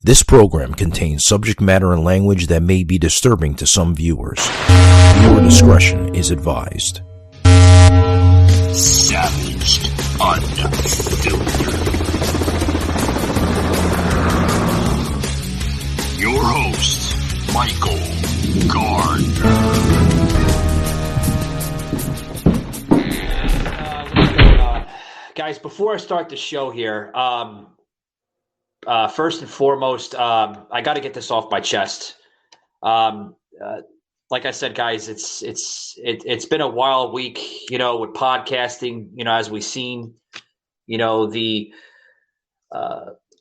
This program contains subject matter and language that may be disturbing to some viewers. Viewer discretion is advised. Savaged Unfiltered. Your host, Michael Gardner. What's going on? Guys, before I start the show here, first and foremost, I got to get this off my chest. Like I said, guys, it's been a wild week, with podcasting, as we've seen, the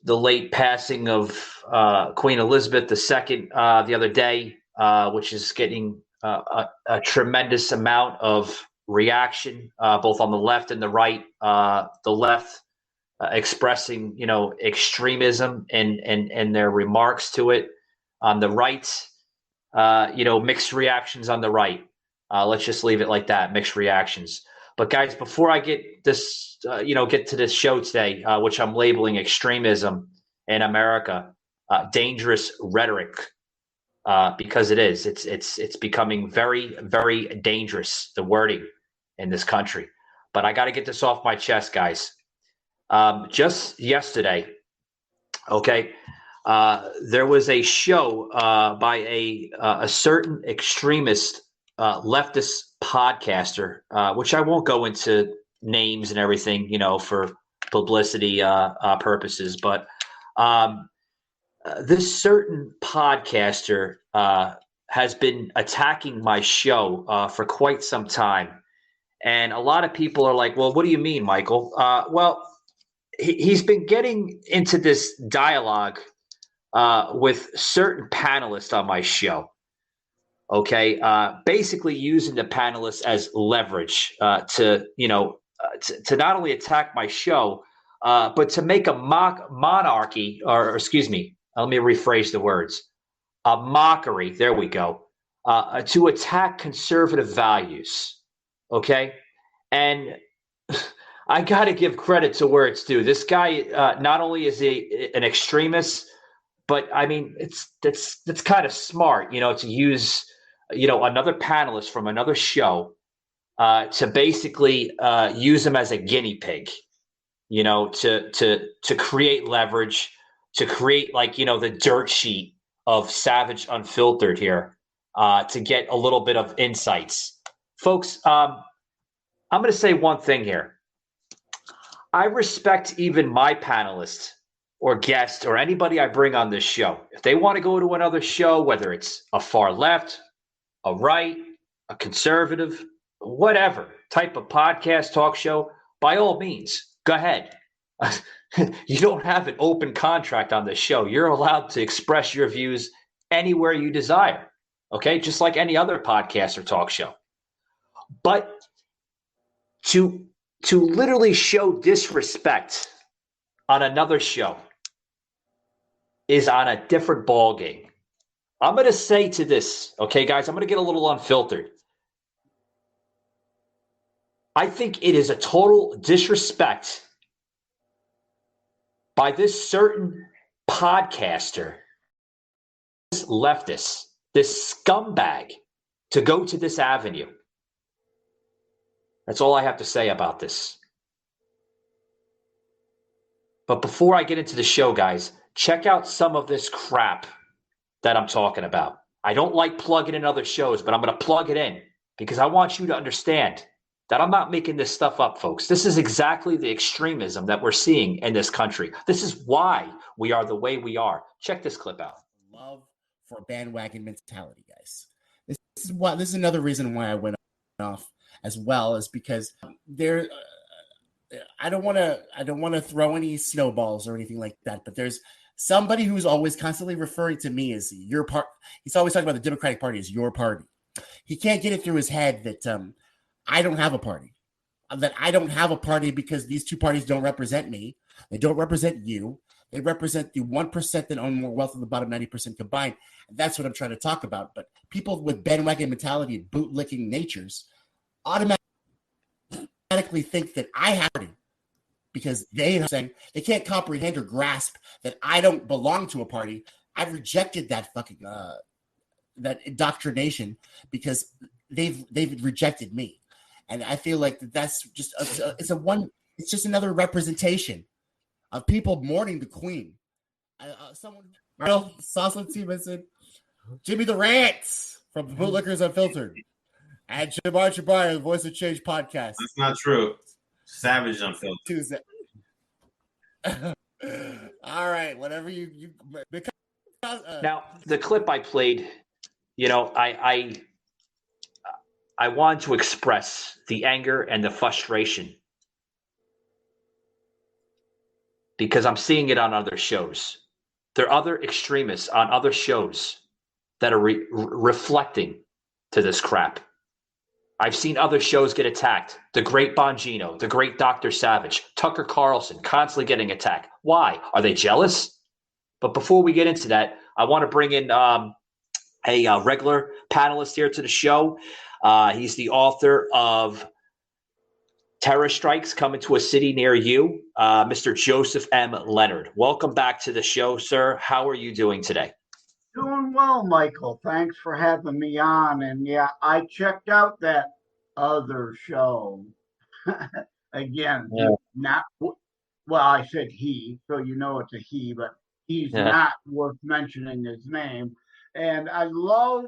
late passing of Queen Elizabeth II the other day, which is getting a tremendous amount of reaction, both on the left and the right. The left expressing, extremism and their remarks to it. On the right, mixed reactions on the right. Let's just leave it like that, mixed reactions. But guys, before I get this, get to this show today, which I'm labeling extremism in America, dangerous rhetoric, because it is. It's becoming very, very dangerous, the wording in this country. But I got to get this off my chest, guys. Just yesterday, there was a show by a certain extremist leftist podcaster, which I won't go into names and everything, for publicity purposes. But this certain podcaster has been attacking my show for quite some time. And a lot of people are like, well, what do you mean, Michael? Well, he's been getting into this dialogue with certain panelists on my show. Basically using the panelists as leverage to not only attack my show, but to make a monarchy, or excuse me, let me rephrase the words, a mockery. There we go. To attack conservative values. Okay. And I got to give credit to where it's due. This guy, not only is he an extremist, but I mean, that's kind of smart, to use, another panelist from another show to basically use him as a guinea pig, to create leverage, to create the dirt sheet of Savaged Unfiltered here, to get a little bit of insights. Folks, I'm going to say one thing here. I respect even my panelists or guests or anybody I bring on this show. If they want to go to another show, whether it's a far left, a right, a conservative, whatever type of podcast, talk show, by all means, go ahead. You don't have an open contract on this show. You're allowed to express your views anywhere you desire. Okay, just like any other podcast or talk show. But to literally show disrespect on another show is on a different ballgame. I'm going to say to this, okay, guys, I'm going to get a little unfiltered. I think it is a total disrespect by this certain podcaster, this leftist, this scumbag, to go to this avenue. That's all I have to say about this. But before I get into the show, guys, check out some of this crap that I'm talking about. I don't like plugging in other shows, but I'm going to plug it in because I want you to understand that I'm not making this stuff up, folks. This is exactly the extremism that we're seeing in this country. This is why we are the way we are. Check this clip out. Love for bandwagon mentality, guys. This is another reason why I went off as well, is because there. I don't want to throw any snowballs or anything like that, but there's somebody who's always constantly referring to me as your part. He's always talking about the Democratic Party as your party. He can't get it through his head that I don't have a party. That I don't have a party because these two parties don't represent me. They don't represent you. They represent the 1% that own more wealth than the bottom 90% combined. And that's what I'm trying to talk about. But people with bandwagon mentality and bootlicking natures automatically think that I have a party. because they are saying they can't comprehend or grasp that I don't belong to a party. I've rejected that fucking that indoctrination because they've rejected me, and I feel like that's just it's just another representation of people mourning the Queen. Someone, Sauceland Stevenson, Jimmy the Rants from Bootlickers Unfiltered, and Jabbar Jabbar, the Voice of Change podcast. That's not true. Savaged Unfiltered. Tuesday. All right, whatever you because now the clip I played, I want to express the anger and the frustration because I'm seeing it on other shows. There are other extremists on other shows that are reflecting to this crap. I've seen other shows get attacked. The Great Bongino, the Great Dr. Savage, Tucker Carlson constantly getting attacked. Why? Are they jealous? But before we get into that, I want to bring in a regular panelist here to the show. He's the author of Terror Strikes Coming to a City Near You, Mr. Joseph M. Leonard. Welcome back to the show, sir. How are you doing today? Doing well, Michael. Thanks for having me on. And yeah, I checked out that other show. Again, not well, I said he, so you know it's a he, but he's not worth mentioning his name. And I love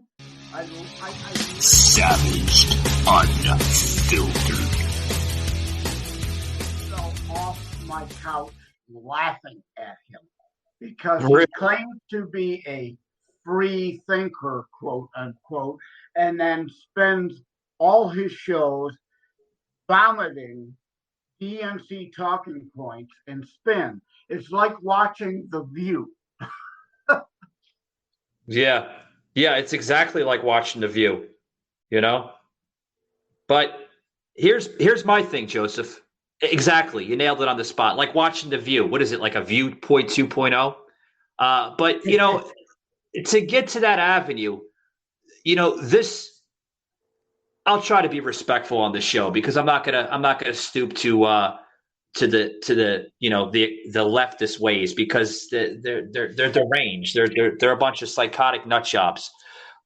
Savaged Unfiltered. fell off my couch laughing at him because he claims to be a free thinker, quote unquote, and then spends all his shows vomiting DNC talking points and spin. It's like watching The View. Yeah, it's exactly like watching The View, But here's my thing, Joseph. Exactly, you nailed it on the spot. Like watching The View. What is it, like a View 2.0? But to get to that avenue, this. I'll try to be respectful on the show because I'm not gonna stoop to the leftist ways because they're deranged. They're a bunch of psychotic nut jobs.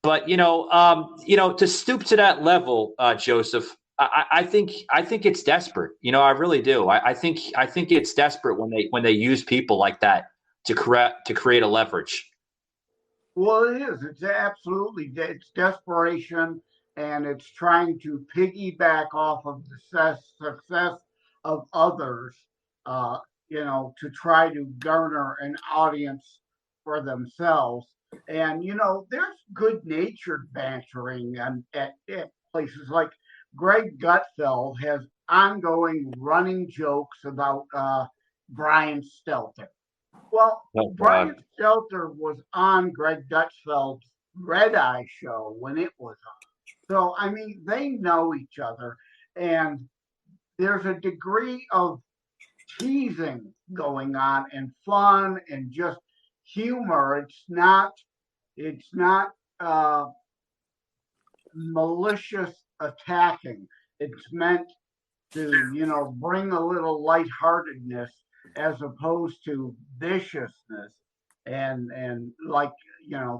But to stoop to that level, Joseph, I think it's desperate. I really do. I think it's desperate when they use people like that to create a leverage. Well, it is. It's desperation, and it's trying to piggyback off of the success of others, to try to garner an audience for themselves. And, there's good-natured bantering at places like Greg Gutfeld has ongoing running jokes about Brian Stelter. Well, Brian Stelter was on Greg Gutfeld's Red Eye show when it was on. So, they know each other, and there's a degree of teasing going on and fun and just humor. It's not malicious attacking. It's meant to, bring a little lightheartedness as opposed to viciousness and like,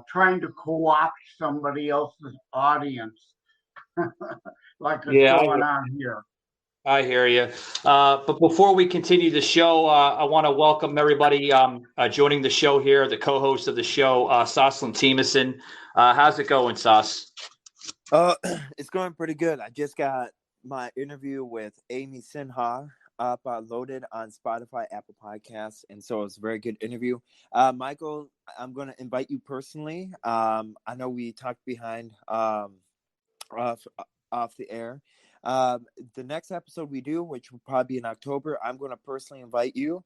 trying to co-opt somebody else's audience. Like it's going on here. I hear you. But before we continue the show, I want to welcome everybody joining the show here, the co-host of the show, Sauceland Stevenson. How's it going, Sauce? It's going pretty good. I just got my interview with Amy Sinha loaded on Spotify, Apple Podcasts, and so it's a very good interview. Michael, I'm going to invite you personally. I know we talked behind off the air. The next episode we do, which will probably be in October, I'm going to personally invite you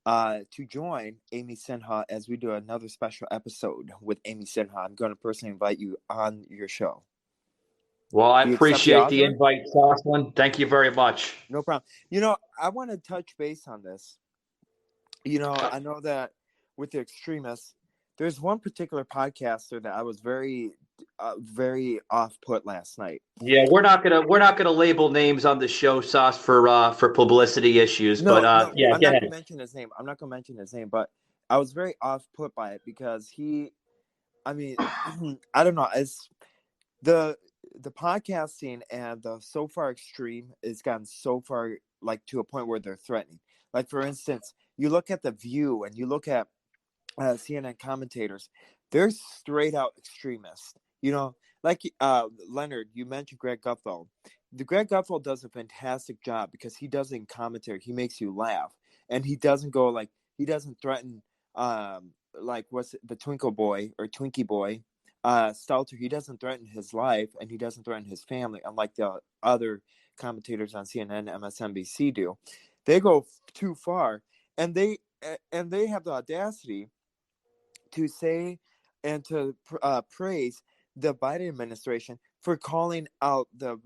to join Amy Sinha as we do another special episode with Amy Sinha. I'm going to personally invite you on your show. Well, I appreciate the invite, Sauceland. Thank you very much. No problem. I want to touch base on this. I know that with the extremists, there's one particular podcaster that I was very very off put last night. Yeah, we're not gonna label names on the show, Sauce, for publicity issues. No, Yeah, I'm not gonna mention his name. I'm not gonna mention his name, but I was very off put by it because I mean, I don't know. It's the podcast scene and the so far extreme has gotten so far like to a point where they're threatening. Like for instance, you look at The View and you look at CNN commentators, they're straight out extremists. You know, like Leonard, you mentioned Greg Gutfeld. The Greg Gutfeld does a fantastic job because he does it in commentary. He makes you laugh, and he doesn't go like he doesn't threaten like what's it, the Twinkle Boy or Twinkie Boy, Stelter. He doesn't threaten his life, and he doesn't threaten his family, unlike the other commentators on CNN, MSNBC do. They go too far, and they have the audacity to say and to praise the Biden administration for calling out the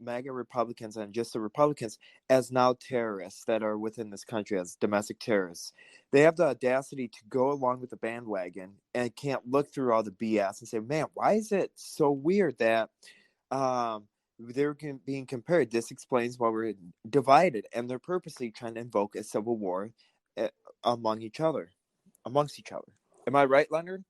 MAGA Republicans and just the Republicans as now terrorists that are within this country as domestic terrorists. They have the audacity to go along with the bandwagon and can't look through all the BS and say, man, why is it so weird that they're being compared? This explains why we're divided, and they're purposely trying to invoke a civil war amongst each other. Am I right, Leonard?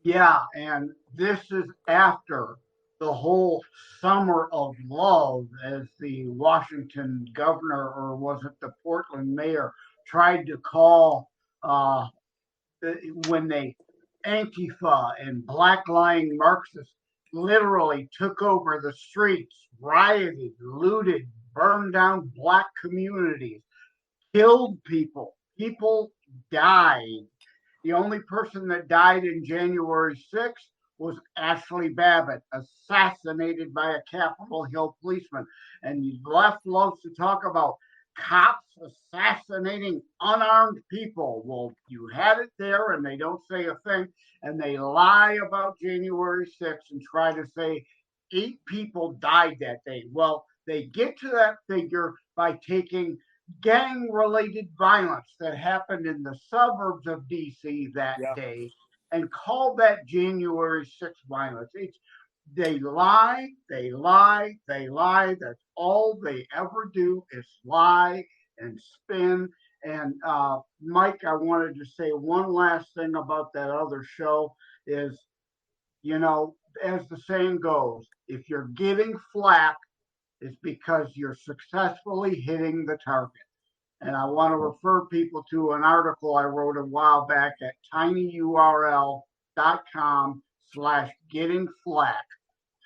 Yeah, and this is after the whole summer of love, as the Washington governor, or was it the Portland mayor, tried to call when they Antifa and black lying Marxists literally took over the streets, rioted, looted, burned down black communities, killed people. People died. The only person that died in January 6th was Ashley Babbitt, assassinated by a Capitol Hill policeman. And the left loves to talk about cops assassinating unarmed people. Well, you had it there, and they don't say a thing, and they lie about January 6th and try to say 8 people died that day. Well, they get to that figure by taking gang-related violence that happened in the suburbs of D.C. that day and call that January 6th violence. They lie. That's all they ever do is lie and spin. And Mike, I wanted to say one last thing about that other show is, you know, as the saying goes, if you're getting flack, it's because you're successfully hitting the target. And I want to refer people to an article I wrote a while back at tinyurl.com/gettingflack.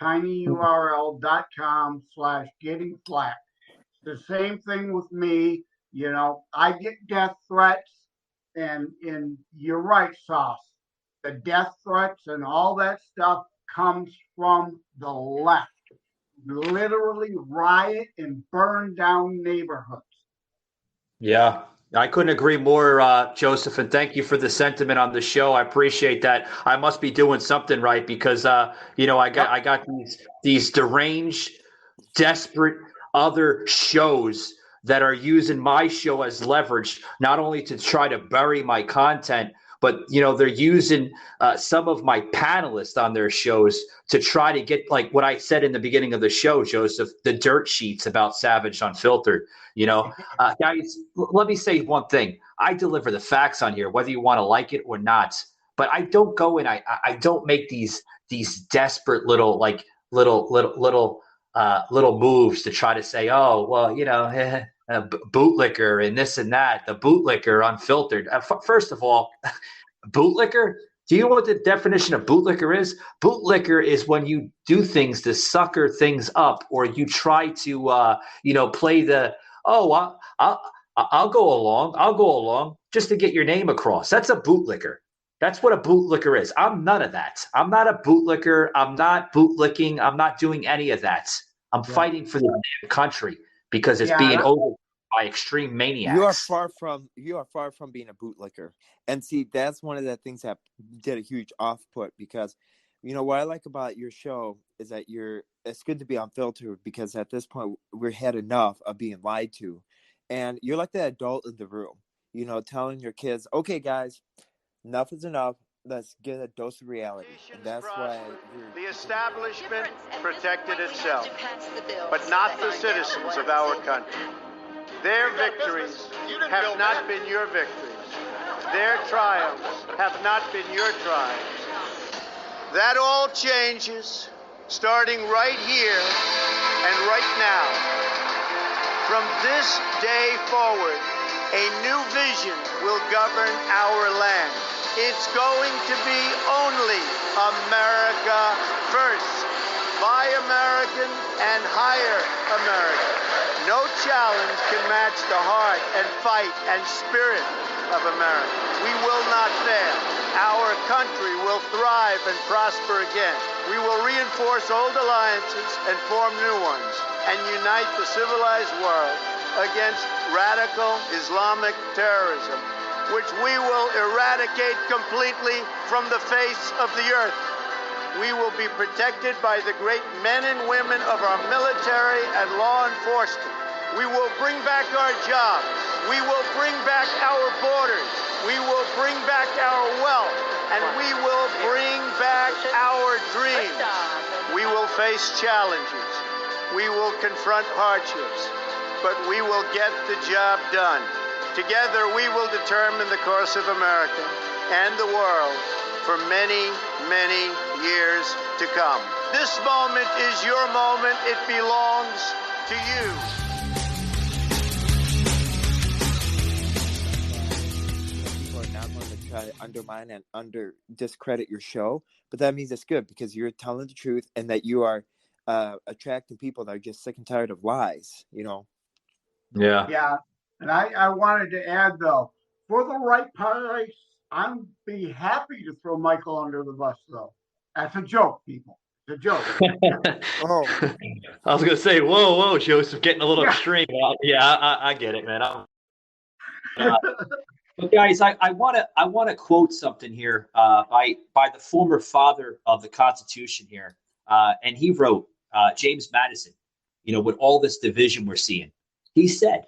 tinyurl.com/gettingflack. It's the same thing with me. You know, I get death threats, and you're right, Sauce. The death threats and all that stuff comes from the left. Literally riot and burn down neighborhoods. Yeah, I couldn't agree more, Joseph, and thank you for the sentiment on the show. I appreciate that. I must be doing something right because you know, I got these deranged, desperate other shows that are using my show as leverage, not only to try to bury my content, but you know, they're using some of my panelists on their shows to try to get, like what I said in the beginning of the show, Joseph, the dirt sheets about Savaged Unfiltered. You know, guys, let me say one thing. I deliver the facts on here, whether you want to like it or not. But I don't go and I don't make these desperate little moves to try to say, oh, well, you know, bootlicker and this and that, the bootlicker unfiltered. First of all, bootlicker. Do you know what the definition of bootlicker is? Bootlicker is when you do things to sucker things up, or you try to, you know, play the, oh, I'll go along just to get your name across. That's a bootlicker. That's what a bootlicker is. I'm none of that. I'm not a bootlicker. I'm not bootlicking. I'm not doing any of that. I'm fighting for the country because it's being over by extreme maniacs. You are far from being a bootlicker. And see, that's one of the things that did a huge off-put, because, you know, what I like about your show is that it's good to be unfiltered, because at this point we've had enough of being lied to. And you're like the adult in the room, you know, telling your kids, okay, guys, enough is enough. let's get a dose of reality, and that's why the establishment protected itself, but not the citizens of our country. Their victories have not been your victories. Their triumphs have not been your triumphs. That all changes starting right here and right now. From this day forward, a new vision will govern our land. It's going to be only America first, by American and hire American. No challenge can match the heart and fight and spirit of America. We will not fail. Our country will thrive and prosper again. We will reinforce old alliances and form new ones, and unite the civilized world against radical Islamic terrorism, which we will eradicate completely from the face of the earth. We will be protected by the great men and women of our military and law enforcement. We will bring back our jobs. We will bring back our borders. We will bring back our wealth. And we will bring back our dreams. We will face challenges. We will confront hardships. But we will get the job done. Together, we will determine the course of America and the world for many, many years to come. This moment is your moment. It belongs to you. People are not going to try to undermine and discredit your show, but that means it's good because you're telling the truth and that you are attracting people that are just sick and tired of lies, you know? Yeah. Yeah. And I wanted to add, though, for the right price, I'd be happy to throw Michael under the bus, though. That's a joke, people. It's a joke. Oh, I was going to say, whoa, Joseph, getting a little extreme. I get it, man. But guys, I want to quote something here by the former father of the Constitution here, and he wrote, James Madison. You know, with all this division we're seeing, he said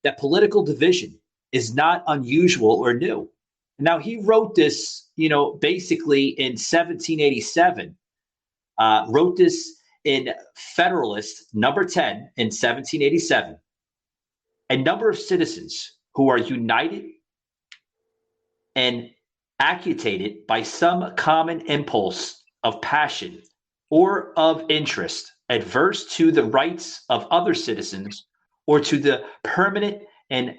that political division is not unusual or new. Now he wrote this, you know, basically in 1787. Wrote this in Federalist number 10 in 1787. A number of citizens who are united and actuated by some common impulse of passion or of interest, adverse to the rights of other citizens or to the permanent and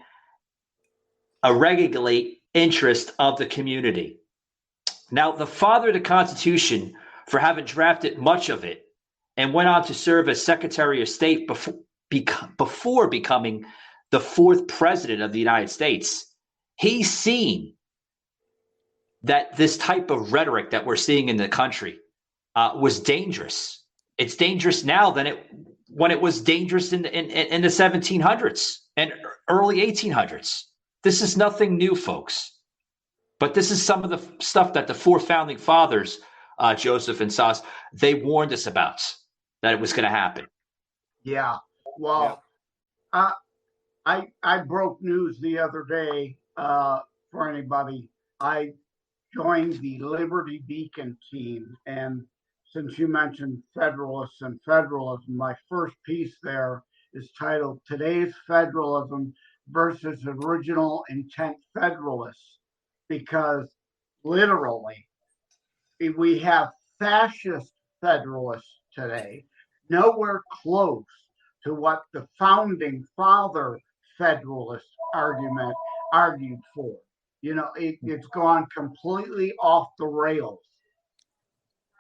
irregulate interest of the community. Now, the father of the Constitution, for having drafted much of it and went on to serve as Secretary of State before becoming the fourth president of the United States, he's seen that this type of rhetoric that we're seeing in the country was dangerous. It's dangerous now than when it was dangerous in the 1700s and early 1800s. This is nothing new, folks. But this is some of the stuff that the four founding fathers, Joseph and Sas, they warned us about, that it was going to happen. Yeah. Well, yeah. I broke news the other day for anybody. I joined the Liberty Beacon team. And since you mentioned Federalists and federalism, my first piece there is titled Today's Federalism versus Original Intent Federalists. Because literally, we have fascist federalists today, nowhere close to what the founding father federalist argument argued for. You know, it's gone completely off the rails.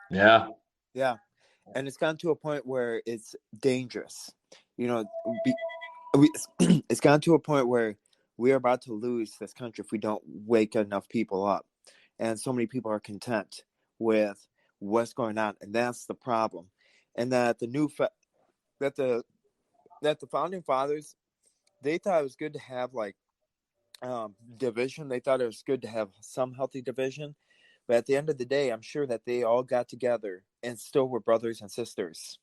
Yeah. Yeah. And it's gotten to a point where it's dangerous. You know, it's gotten to a point where we're about to lose this country if we don't wake enough people up. And so many people are content with what's going on. And that's the problem. And that that the founding fathers, they thought it was good to have like division. They thought it was good to have some healthy division. But at the end of the day, I'm sure that they all got together and still were brothers and sisters.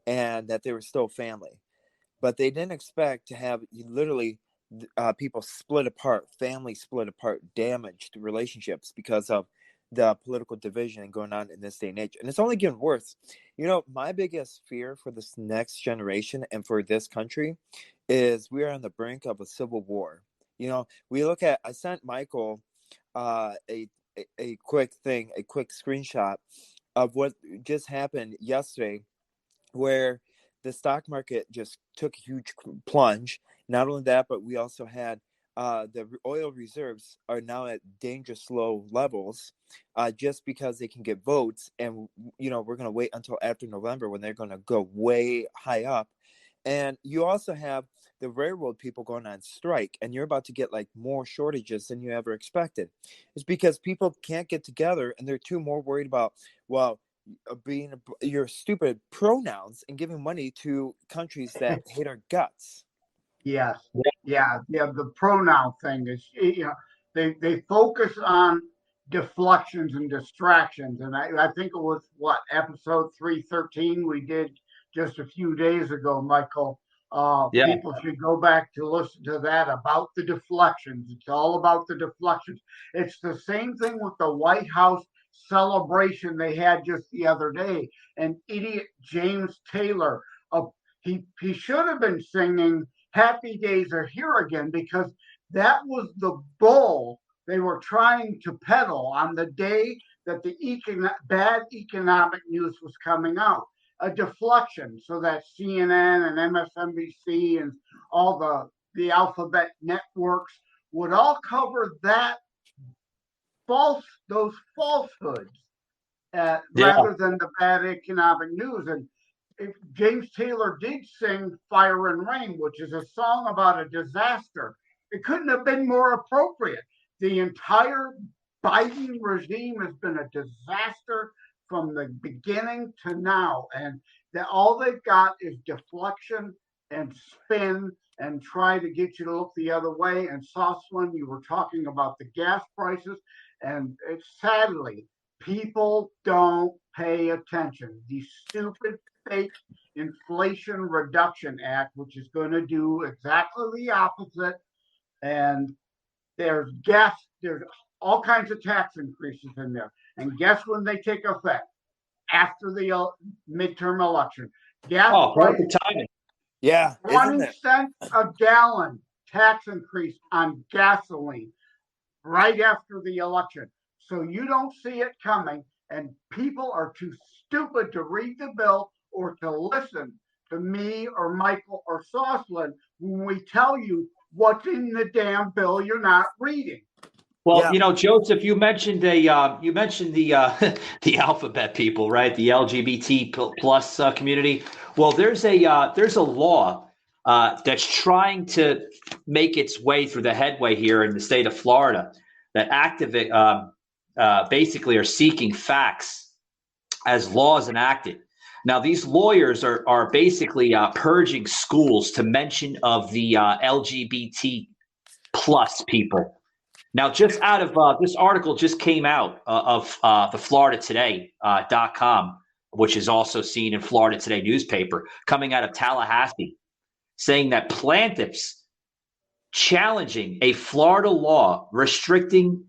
And that they were still family. But they didn't expect to have literally people split apart, families split apart, damaged relationships because of the political division going on in this day and age. And it's only getting worse. You know, my biggest fear for this next generation and for this country is we are on the brink of a civil war. You know, I sent Michael a quick screenshot of what just happened yesterday, where the stock market just took a huge plunge. Not only that, but we also had the oil reserves are now at dangerous low levels, just because they can get votes. And, you know, we're going to wait until after November when they're going to go way high up. And you also have the railroad people going on strike, and you're about to get like more shortages than you ever expected. It's because people can't get together, and they're too more worried about, well, being your stupid pronouns and giving money to countries that hate our guts. Yes. Yeah. The pronoun thing is, you know, they focus on deflections and distractions. And I think it was episode 313 we did just a few days ago, Michael. People should go back to listen to that about the deflections. It's all about the deflections. It's the same thing with the White House celebration they had just the other day. And idiot James Taylor, he should have been singing Happy Days Are Here Again, because that was the bull they were trying to peddle on the day that the bad economic news was coming out. A deflection, so that CNN and MSNBC and all the alphabet networks would all cover those falsehoods rather than the bad economic news. And if James Taylor did sing Fire and Rain, which is a song about a disaster, it couldn't have been more appropriate. The entire Biden regime has been a disaster from the beginning to now, and that all they've got is deflection and spin and try to get you to look the other way. And Saucelin, you were talking about the gas prices, and sadly, people don't pay attention. The stupid fake Inflation Reduction Act, which is going to do exactly the opposite, and there's all kinds of tax increases in there. And guess when they take effect? After the midterm election. Gas perfect timing. Yeah. 20 cents a gallon tax increase on gasoline right after the election. So you don't see it coming, and people are too stupid to read the bill or to listen to me or Michael or Saucelin when we tell you what's in the damn bill you're not reading. Well, you know, Joseph, you mentioned the the alphabet people, right? The LGBT plus community. Well, there's a law that's trying to make its way through the headway here in the state of Florida that basically are seeking facts as laws enacted. Now, these lawyers are basically purging schools to mention of the LGBT plus people. Now, just out of this article just came out of the FloridaToday.com, which is also seen in Florida Today newspaper, coming out of Tallahassee, saying that plaintiffs challenging a Florida law restricting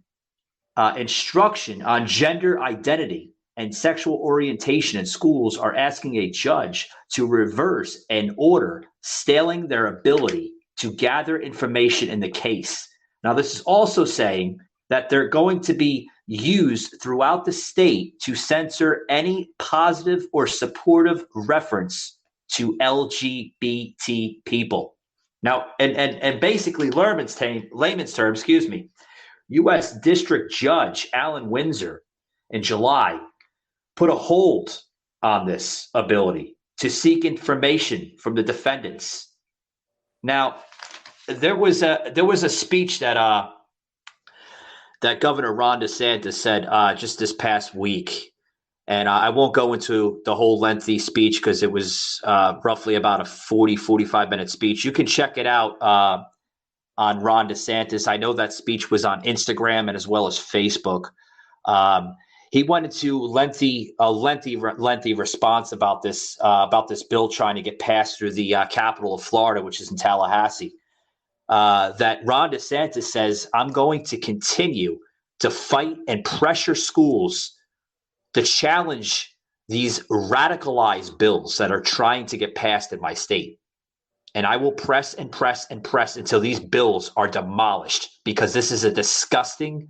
instruction on gender identity and sexual orientation in schools are asking a judge to reverse an order stalling their ability to gather information in the case. Now, this is also saying that they're going to be used throughout the state to censor any positive or supportive reference to LGBT people. Now, and basically, layman's term, U.S. District Judge Alan Windsor in July put a hold on this ability to seek information from the defendants. Now, there was a speech that Governor Ron DeSantis said just this past week, and I won't go into the whole lengthy speech because it was roughly about a 45-minute speech. You can check it out on Ron DeSantis. I know that speech was on Instagram and as well as Facebook. He went into a lengthy response about this bill trying to get passed through the capital of Florida, which is in Tallahassee. That Ron DeSantis says, I'm going to continue to fight and pressure schools to challenge these radicalized bills that are trying to get passed in my state. And I will press and press and press until these bills are demolished, because this is a disgusting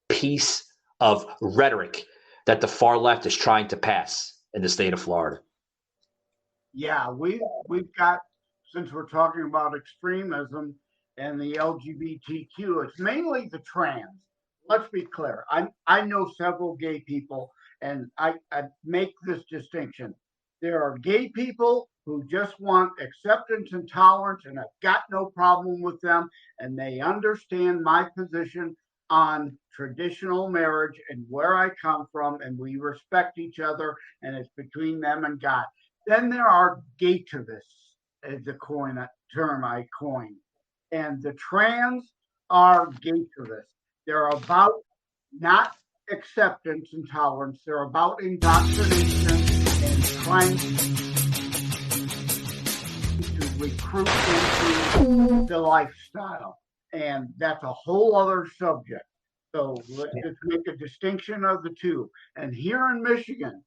piece of rhetoric that the far left is trying to pass in the state of Florida. Yeah, we've got, since we're talking about extremism and the LGBTQ, it's mainly the trans. Let's be clear. I know several gay people, and I make this distinction. There are gay people who just want acceptance and tolerance, and I've got no problem with them, and they understand my position on traditional marriage and where I come from, and we respect each other, and it's between them and God. Then there are gaytivists, as the term I coined, and the trans are gaytivists. They're about not acceptance and tolerance. They're about indoctrination and trying to recruit into the lifestyle. And that's a whole other subject. So let's make a distinction of the two. And here in Michigan,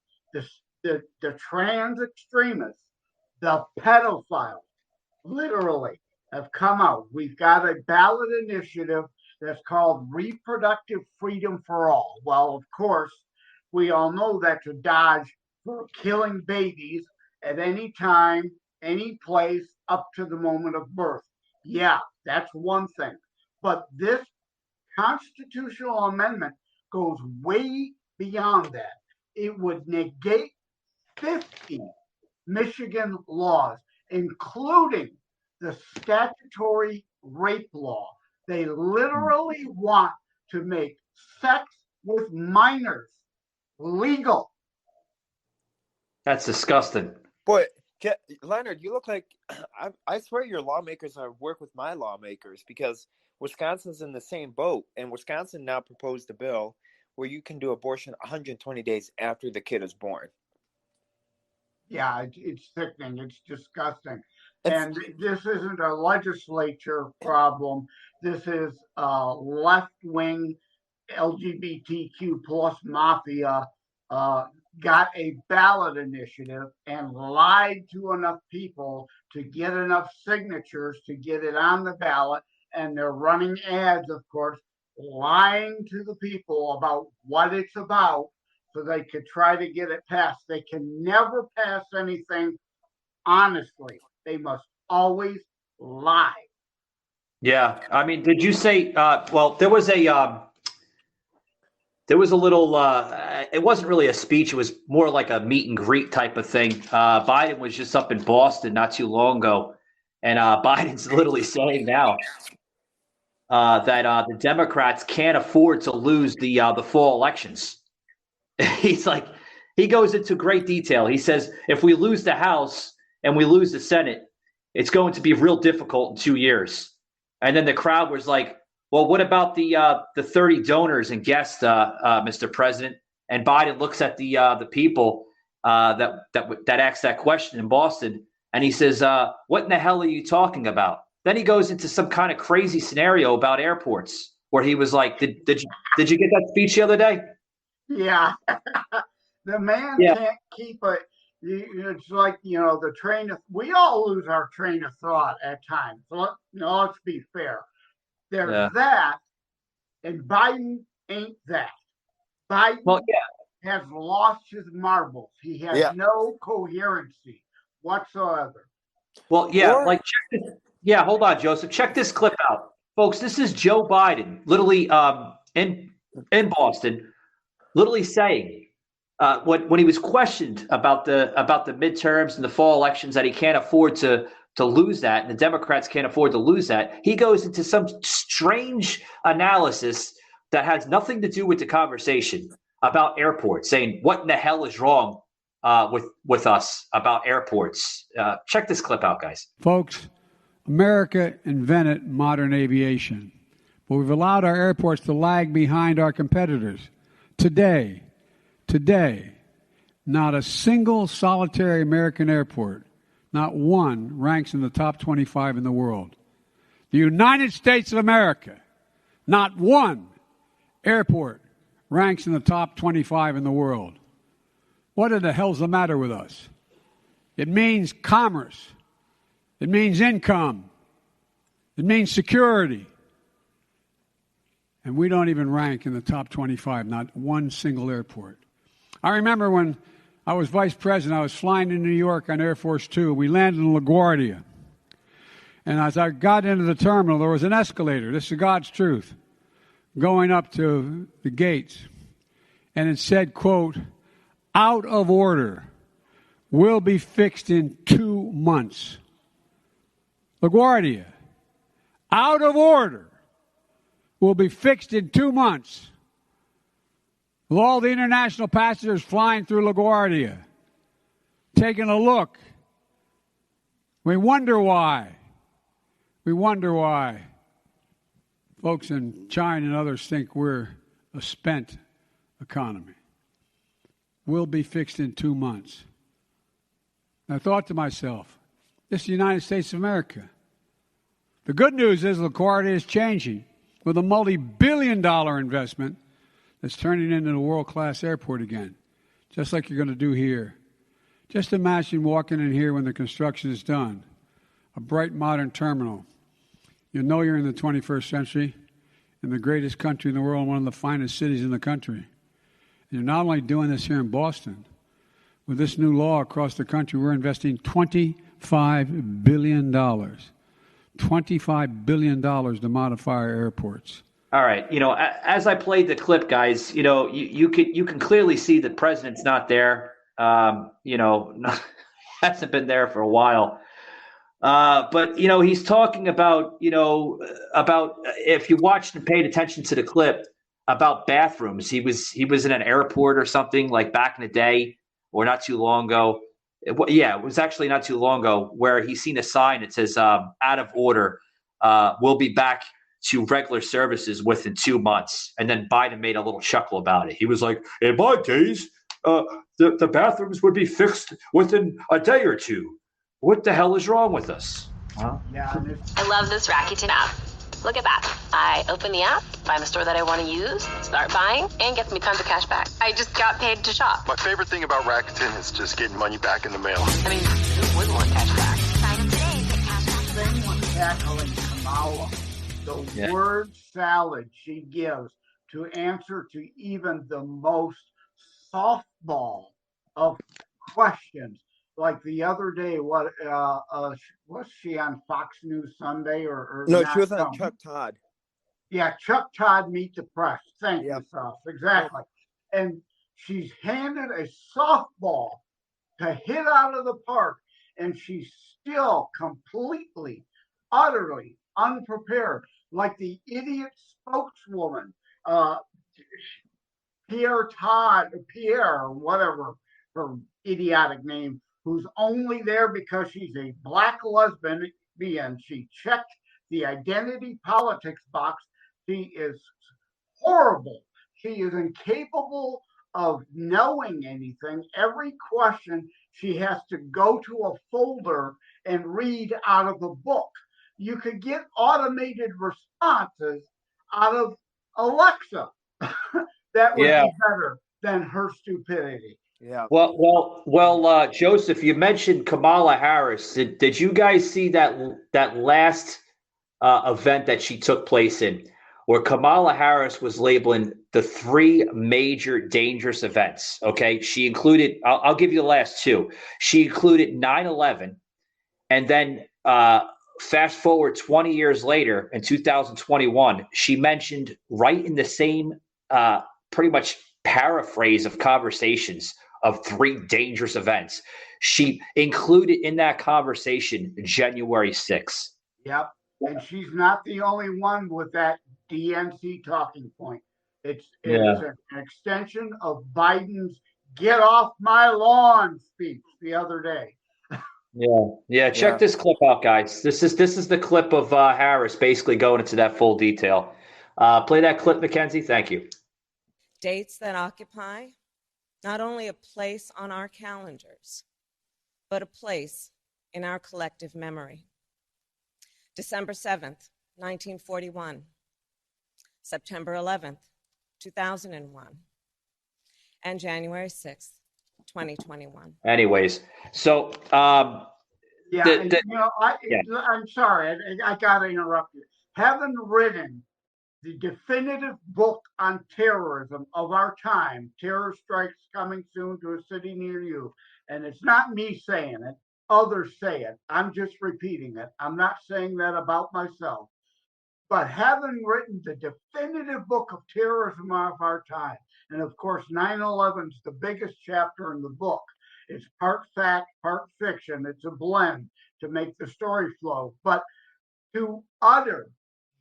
the trans extremists, the pedophiles, literally have come out. We've got a ballot initiative that's called Reproductive Freedom for All. Well, of course, we all know that's a dodge for killing babies at any time, any place, up to the moment of birth. Yeah, that's one thing. But this constitutional amendment goes way beyond that. It would negate 50 Michigan laws, including the statutory rape law. They literally want to make sex with minors legal. That's disgusting. Boy, Leonard, you look like, I swear your lawmakers are work with my lawmakers, because Wisconsin's in the same boat, and Wisconsin now proposed a bill where you can do abortion 120 days after the kid is born. Yeah, it's sickening. It's disgusting. And this isn't a legislature problem. This is a left-wing LGBTQ plus mafia got a ballot initiative and lied to enough people to get enough signatures to get it on the ballot. And they're running ads, of course, lying to the people about what it's about so they could try to get it passed. They can never pass anything honestly. They must always lie. Yeah, I mean, did you say? Well, there was a little. It wasn't really a speech. It was more like a meet and greet type of thing. Biden was just up in Boston not too long ago, and Biden's literally saying now that the Democrats can't afford to lose the fall elections. He's like, he goes into great detail. He says, if we lose the House and we lose the Senate, it's going to be real difficult in 2 years. And then the crowd was like, well, what about the 30 donors and guests, Mr. President? And Biden looks at the people that asked that question in Boston, and he says, what in the hell are you talking about? Then he goes into some kind of crazy scenario about airports where he was like, did you get that speech the other day? Yeah. The man can't keep it. It's like, the train of, we all lose our train of thought at times. So let's be fair. There's that, and Biden ain't that. Biden has lost his marbles. He has no coherency whatsoever. Well, check this. Hold on, Joseph. Check this clip out. Folks, this is Joe Biden, literally in Boston, literally saying when he was questioned about the midterms and the fall elections that he can't afford to lose that, and the Democrats can't afford to lose that. He goes into some strange analysis that has nothing to do with the conversation about airports, saying what in the hell is wrong with us about airports. Check this clip out, guys. Folks, America invented modern aviation, but we've allowed our airports to lag behind our competitors. Today, not a single solitary American airport, not one, ranks in the top 25 in the world. The United States of America, not one airport ranks in the top 25 in the world. What the hell's the matter with us? It means commerce. It means income. It means security. And we don't even rank in the top 25, not one single airport. I remember when I was vice president, I was flying to New York on Air Force Two. We landed in LaGuardia. And as I got into the terminal, there was an escalator. This is God's truth. Going up to the gates. And it said, quote, out of order, will be fixed in 2 months. LaGuardia, out of order, will be fixed in 2 months. With all the international passengers flying through LaGuardia, taking a look. We wonder why. We wonder why folks in China and others think we're a spent economy. Will be fixed in 2 months. And I thought to myself, this is the United States of America. The good news is LaGuardia is changing with a multi-billion-dollar investment that's turning into a world-class airport again, just like you're going to do here. Just imagine walking in here when the construction is done, a bright modern terminal. You know you're in the 21st century, in the greatest country in the world, one of the finest cities in the country. And you're not only doing this here in Boston. With this new law across the country, we're investing $25 billion. $25 billion to modify our airports. All right. As I played the clip, guys, you can clearly see the president's not there. Hasn't been there for a while. But he's talking about if you watched and paid attention to the clip about bathrooms. He was in an airport or something like back in the day or not too long ago. It was actually not too long ago where he's seen a sign that says out of order. We'll be back to regular services within 2 months. And then Biden made a little chuckle about it. He was like, in my days, the bathrooms would be fixed within a day or two. What the hell is wrong with us? Huh? Yeah, I love this Rakuten app. Look at that. I open the app, find the store that I want to use, start buying, and gets me tons of cash back. I just got paid to shop. My favorite thing about Rakuten is just getting money back in the mail. I mean, who wouldn't want cash back? Sign up today and get cash back. Someone tackling Kamala. The word salad she gives to answer to even the most softball of questions. Like the other day, was she on Fox News Sunday or no? She was on Chuck Todd. Yeah, Chuck Todd Meet the Press. Thank you, Seth. Exactly. And she's handed a softball to hit out of the park, and she's still completely, utterly unprepared, like the idiot spokeswoman, Pierre, or whatever her idiotic name, who's only there because she's a black lesbian. She checked the identity politics box. She is horrible. She is incapable of knowing anything. Every question, she has to go to a folder and read out of a book. You could get automated responses out of Alexa. That would be better than her stupidity. Yeah. Well, Joseph, you mentioned Kamala Harris. Did you guys see that last event that she took place in, where Kamala Harris was labeling the 3 major dangerous events? Okay, she included. I'll give you the last 2. She included 9/11, and then fast forward 20 years later, in 2021, she mentioned right in the same pretty much paraphrase of conversations of 3 dangerous events. She included in that conversation January 6th. Yep. And she's not the only one with that DNC talking point. It's an extension of Biden's "get off my lawn" speech the other day. Check this clip out, guys. This is the clip of Harris basically going into that full detail. Play that clip, Mackenzie. Thank you. Dates that occupy not only a place on our calendars, but a place in our collective memory. December 7th, 1941. September 11th, 2001, and January 6th, 2021. Anyways, so I'm sorry, I got to interrupt you. Having written the definitive book on terrorism of our time, Terror Strikes Coming Soon to a City Near You, and it's not me saying it, others say it. I'm just repeating it. I'm not saying that about myself. But having written the definitive book of terrorism of our time, and of course 9/11 is the biggest chapter in the book. It's part fact, part fiction. It's a blend to make the story flow. But to utter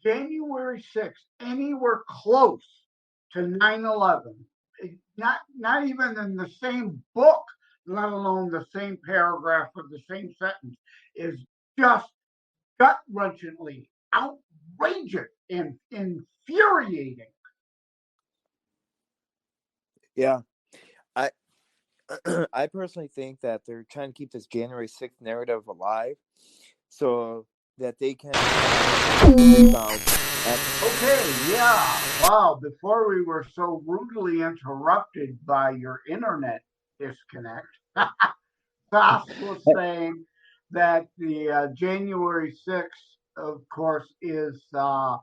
January 6th anywhere close to 9/11, not even in the same book, let alone the same paragraph or the same sentence, is just gut-wrenchingly outrageous and infuriating. Yeah, I I personally think that they're trying to keep this January 6th narrative alive so that they can rebound. Okay, yeah. Wow, before we were so rudely interrupted by your internet disconnect, Sas was saying that the January 6th, of course, is the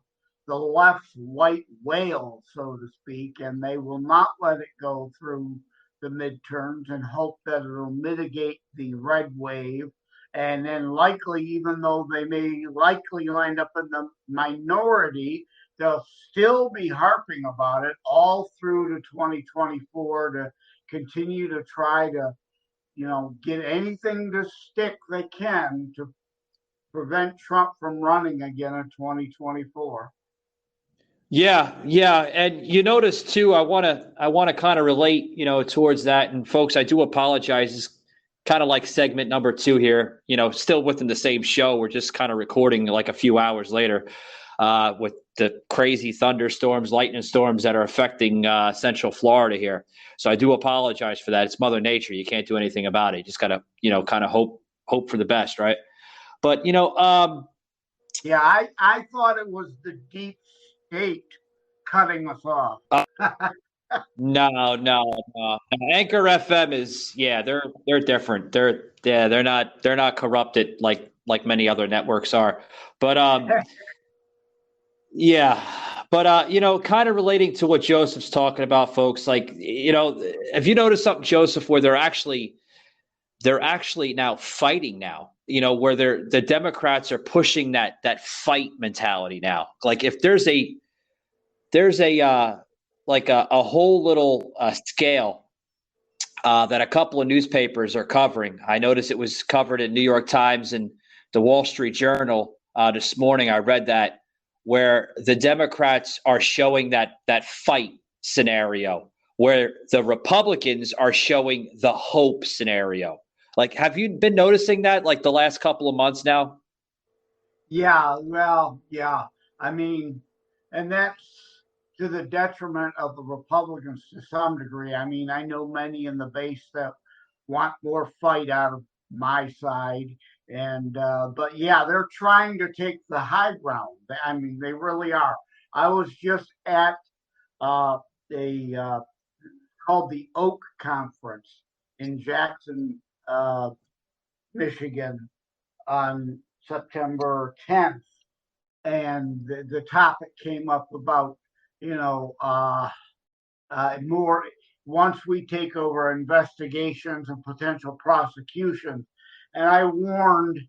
left's white whale, so to speak, and they will not let it go through the midterms and hope that it'll mitigate the red wave. And then likely, even though they may likely wind up in the minority, they'll still be harping about it all through to 2024 to continue to try to, get anything to stick they can to prevent Trump from running again in 2024. Yeah, and you notice too. I want to kind of relate, towards that. And folks, I do apologize. It's kind of like segment number 2 here. Still within the same show. We're just kind of recording like a few hours later, with the crazy thunderstorms, lightning storms that are affecting Central Florida here. So I do apologize for that. It's Mother Nature. You can't do anything about it. You just gotta, kind of hope for the best, right? But yeah, I thought it was the deep state cutting us off. No. Anchor FM is, they're different. They're not corrupted like many other networks are. But kind of relating to what Joseph's talking about, folks, have you noticed something, Joseph, where they're actually now fighting now, where the Democrats are pushing that fight mentality now. Like if there's a whole little scale that a couple of newspapers are covering. I noticed it was covered in New York Times and the Wall Street Journal this morning. I read that, where the Democrats are showing that fight scenario, where the Republicans are showing the hope scenario. Like, have you been noticing that like the last couple of months now? Yeah, well, yeah. I mean, and that's to the detriment of the Republicans to some degree. I mean, I know many in the base that want more fight out of my side. And, but yeah, they're trying to take the high ground. I mean, they really are. I was just at called the Oak Conference in Jackson, Michigan on September 10th. And the topic came up about, more once we take over investigations and potential prosecutions. And I warned,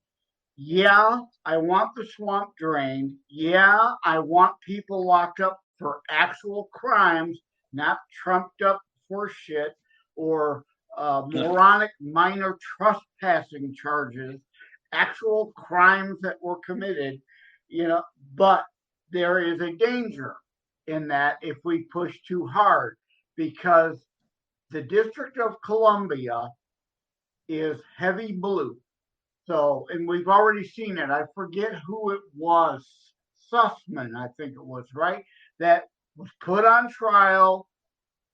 I want the swamp drained. Yeah, I want people locked up for actual crimes, not trumped up for shit or moronic minor trespassing charges, actual crimes that were committed, but there is a danger in that if we push too hard, because the District of Columbia is heavy blue. So, and we've already seen it. I forget who it was. Sussman, I think it was, right? That was put on trial.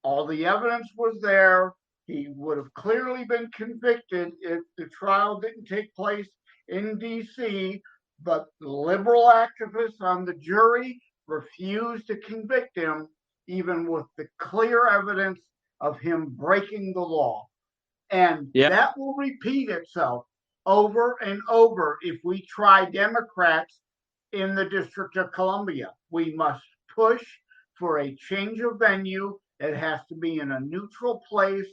All the evidence was there. He would have clearly been convicted if the trial didn't take place in D.C., but the liberal activists on the jury refused to convict him even with the clear evidence of him breaking the law. And that will repeat itself over and over if we try Democrats in the District of Columbia. We must push for a change of venue. It has to be in a neutral place.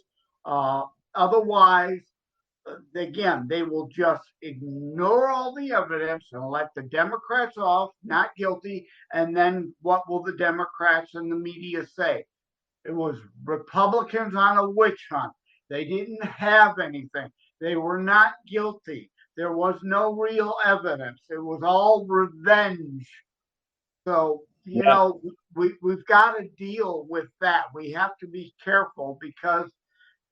Otherwise, again, they will just ignore all the evidence and let the Democrats off, not guilty. And then what will the Democrats and the media say? It was Republicans on a witch hunt. They didn't have anything. They were not guilty. There was no real evidence. It was all revenge. So, you know, we've got to deal with that. We have to be careful because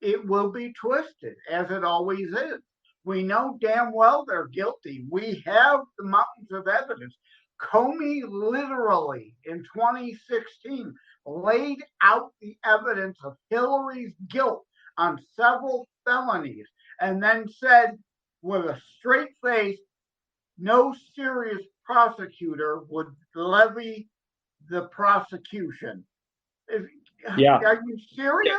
it will be twisted, as it always is. We know damn well they're guilty. We have the mountains of evidence. Comey literally in 2016 laid out the evidence of Hillary's guilt on several felonies and then said with a straight face, no serious prosecutor would levy the prosecution. Are you serious?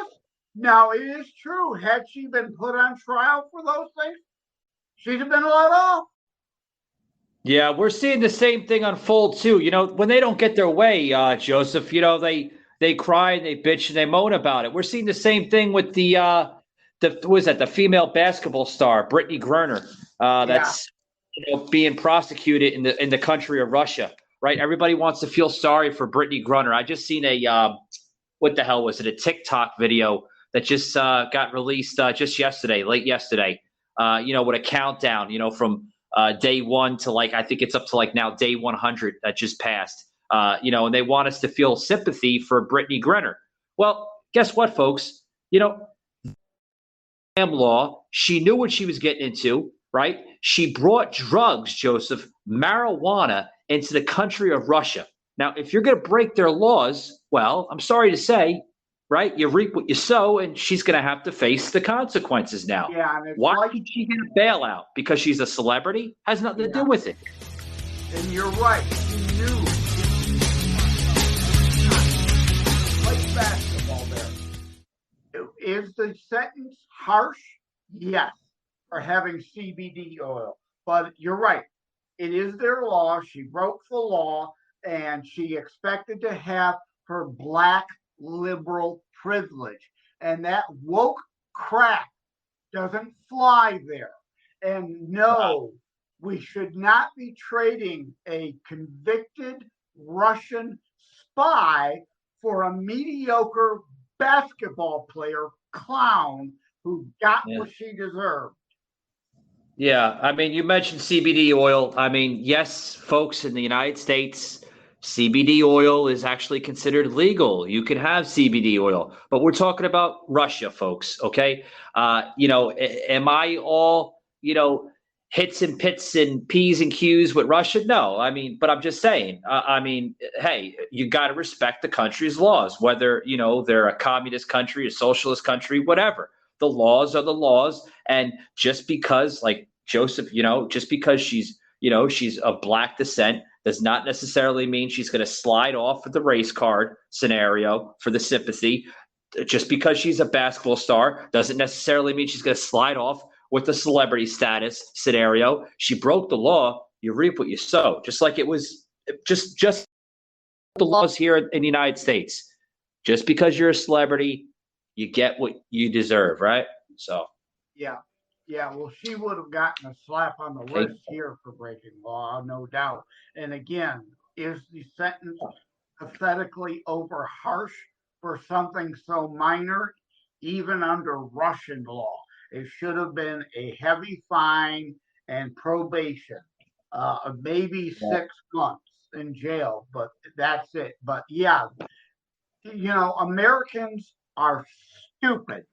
Now, it is true. Had she been put on trial for those things, she'd have been let off. Yeah, we're seeing the same thing unfold too. You know, when they don't get their way, Joseph, you know, they cry and they bitch and they moan about it. We're seeing the same thing with the female basketball star, Brittany Griner, that's being prosecuted in the country of Russia, right? Everybody wants to feel sorry for Brittany Griner. I just seen a what the hell was it? A TikTok video that just got released just yesterday, late yesterday. With a countdown, from day one to I think it's up to now day 100 that just passed. And they want us to feel sympathy for Brittany Griner. Well, guess what, folks? Law, she knew what she was getting into, right? She brought drugs, Joseph, marijuana, into the country of Russia. Now, if you're going to break their laws, well, I'm sorry to say, right? You reap what you sow, and she's going to have to face the consequences now. Yeah, why did she get a bailout? Because she's a celebrity? Has nothing to do with it. And you're right. She knew. Like basketball there. Is the sentence harsh? Yes, for having CBD oil. But you're right. It is their law. She broke the law, and she expected to have her black liberal privilege. And that woke crap doesn't fly there. And no, we should not be trading a convicted Russian spy for a mediocre basketball player clown who got what she deserved. Yeah, I mean, you mentioned CBD oil. I mean, yes, folks, in the United States, CBD oil is actually considered legal. You can have CBD oil, but we're talking about Russia, folks. Okay. Am I all, hits and pits and P's and Q's with Russia? No, I mean, but I'm just saying, hey, you got to respect the country's laws, whether, they're a communist country, a socialist country, whatever. The laws are the laws. And just because, like Joseph, just because she's of black descent does not necessarily mean she's going to slide off with the race card scenario for the sympathy. Just because she's a basketball star doesn't necessarily mean she's going to slide off with the celebrity status scenario. She broke the law. You reap what you sow. Just like it was just the laws here in the United States. Just because you're a celebrity, you get what you deserve, right? So. Yeah, well, she would have gotten a slap on the wrist here for breaking law, no doubt. And again, is the sentence pathetically over harsh for something so minor, even under Russian law? It should have been a heavy fine and probation, maybe 6 months in jail, but that's it. But yeah, Americans are stupid.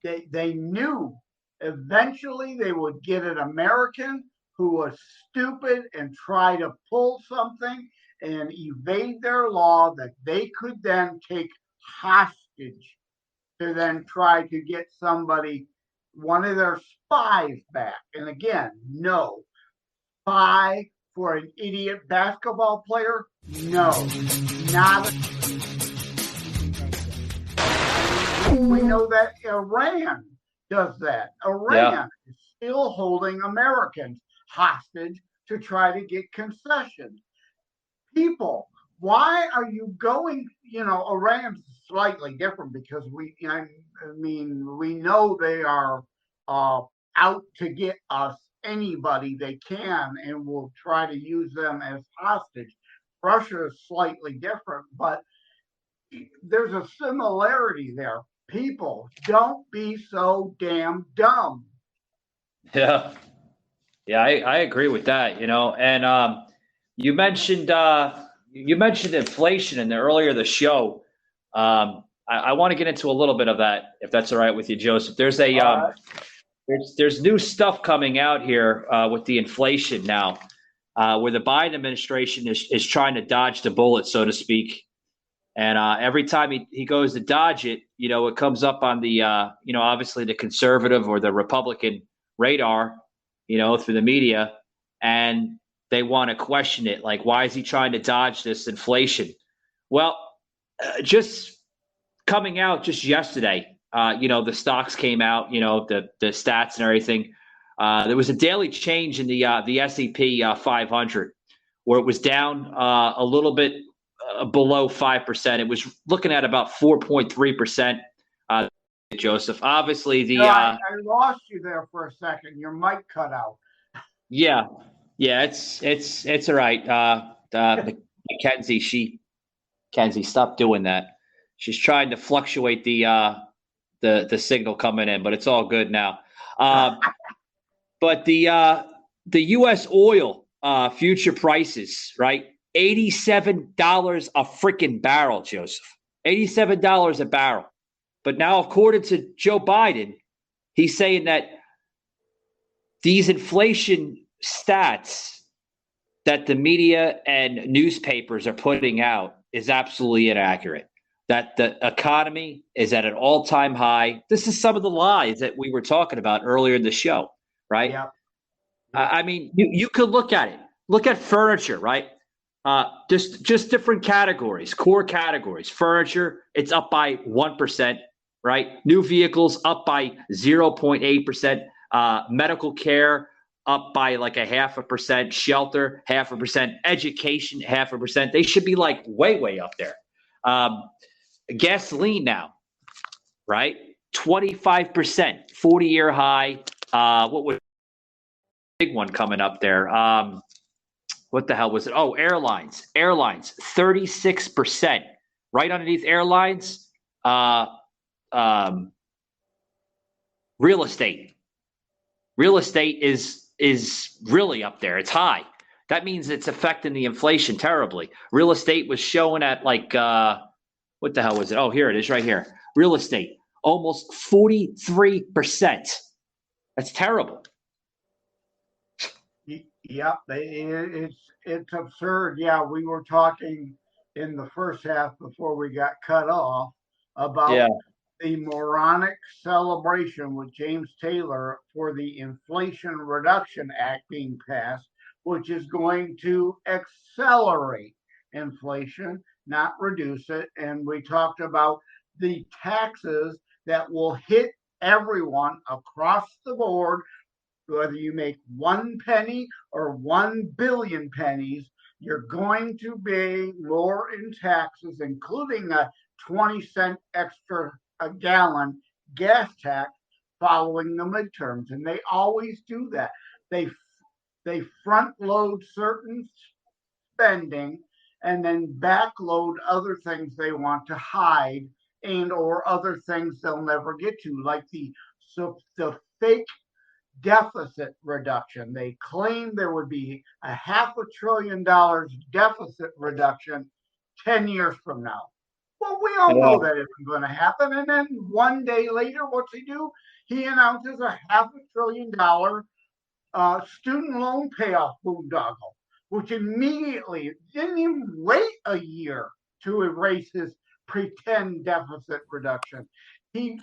They knew eventually they would get an American who was stupid and try to pull something and evade their law that they could then take hostage to then try to get somebody, one of their spies, back. And again, no. Spy for an idiot basketball player? No. Not we know that Iran does that. Iran is still holding Americans hostage to try to get concessions. People, why are you going? Iran's slightly different because we know they are out to get us, anybody they can, and will try to use them as hostage. Russia is slightly different, but there's a similarity there. People, don't be so damn dumb. Yeah, I agree with that. And you mentioned inflation earlier in the show. I want to get into a little bit of that, if that's all right with you, Joseph. There's there's new stuff coming out here with the inflation now, where the Biden administration is trying to dodge the bullet, so to speak. And every time he goes to dodge it, it comes up on the, obviously the conservative or the Republican radar, through the media, and they want to question it. Like, why is he trying to dodge this inflation? Well, just coming out just yesterday, the stocks came out, the stats and everything. There was a daily change in the S&P 500, where it was down a little bit below 5%. It was looking at about 4.3%. Joseph, obviously I lost you there for a second. Your mic cut out. Yeah, it's all right. Mackenzie, stop doing that. She's trying to fluctuate the signal coming in, but it's all good now. But the U.S. oil future prices, right? $87 a freaking barrel, Joseph. $87 a barrel. But now, according to Joe Biden, he's saying that these inflation stats that the media and newspapers are putting out is absolutely inaccurate. That the economy is at an all-time high. This is some of the lies that we were talking about earlier in the show, right? Yeah. I mean, you could look at it. Look at furniture, right? Just different categories, core categories. Furniture, it's up by 1%, right? New vehicles up by 0.8%. Medical care up by like 0.5%. Shelter 0.5%. Education 0.5%. They should be like way up there. Gasoline now, right? 25%, 40-year high. What was the big one coming up there? What the hell was it? Oh, airlines, 36%. Right underneath airlines, real estate. Real estate is really up there. It's high. That means it's affecting the inflation terribly. Real estate was showing at like, what the hell was it? Oh, here it is right here. Real estate, almost 43%. That's terrible. Yep, it's absurd. Yeah, we were talking in the first half before we got cut off about the moronic celebration with James Taylor for the Inflation Reduction Act being passed, which is going to accelerate inflation, not reduce it. And we talked about the taxes that will hit everyone across the board, whether you make 1 penny or 1 billion pennies, you're going to pay more in taxes, including a 20-cent extra a gallon gas tax following the midterms. And they always do that. They front load certain spending and then backload other things they want to hide and or other things they'll never get to, like the fake deficit reduction. They claimed there would be $500 billion deficit reduction 10 years from now. Well, we all know that isn't going to happen. And then one day later, what's he do? He announces a $500 billion student loan payoff boondoggle, which immediately didn't even wait a year to erase his pretend deficit reduction. He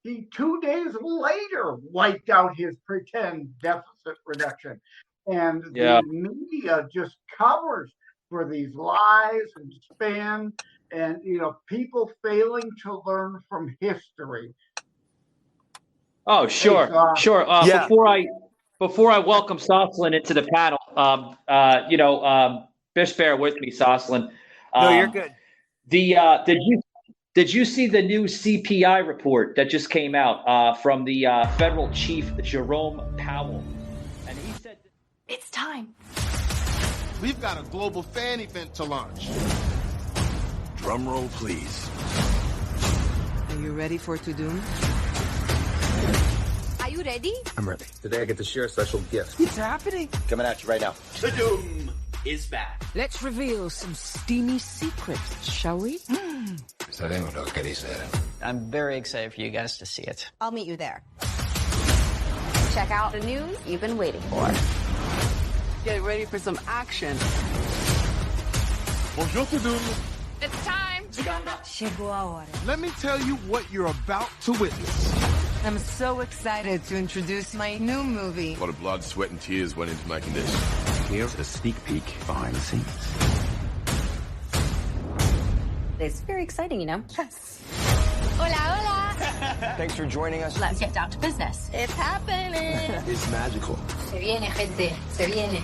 2 days later wiped out his pretend deficit reduction. And the media just covers for these lies and spin and people failing to learn from history. Oh, sure, Hey, sure. Yeah. Before I welcome Soslin into the panel, just bear with me, Soslin. No, you're good. Did you see the new CPI report that just came out from the federal chief Jerome Powell? And he said, "It's time. We've got a global fan event to launch." Drum roll, please. Are you ready for To-Doom? Are you ready? I'm ready. Today I get to share a special gift. It's happening. Coming at you right now. To-Doom is back. Let's reveal some steamy secrets, shall we? Sabemos lo que dice. I'm very excited for you guys to see it. I'll meet you there. Check out the news you've been waiting for. Get ready for some action. Bonjour, To-Doom. It's time. Chegou a hora. Let me tell you what you're about to witness. I'm so excited to introduce my new movie. A lot of blood, sweat, and tears went into making this. Here's a sneak peek behind the scenes. It's very exciting, Yes. Hola, hola. Thanks for joining us. Let's get down to business. It's happening. It's magical. Se viene, gente. Se viene.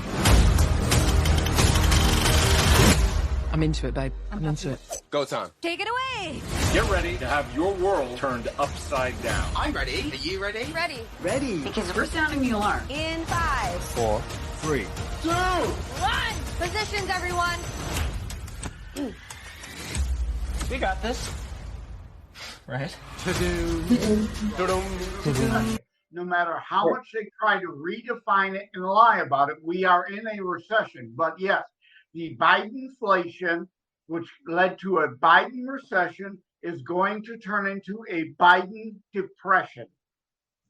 I'm into it, babe. I'm into it. Go time. Take it away. Get ready to have your world turned upside down. I'm ready. Are you ready? Ready. Ready. Because we're sounding the alarm. In 5, 4, 3, 2, 1. Positions, everyone. We got this. Right? No matter how much they try to redefine it and lie about it, we are in a recession. But yes, the Bidenflation, which led to a Biden recession, is going to turn into a Biden depression.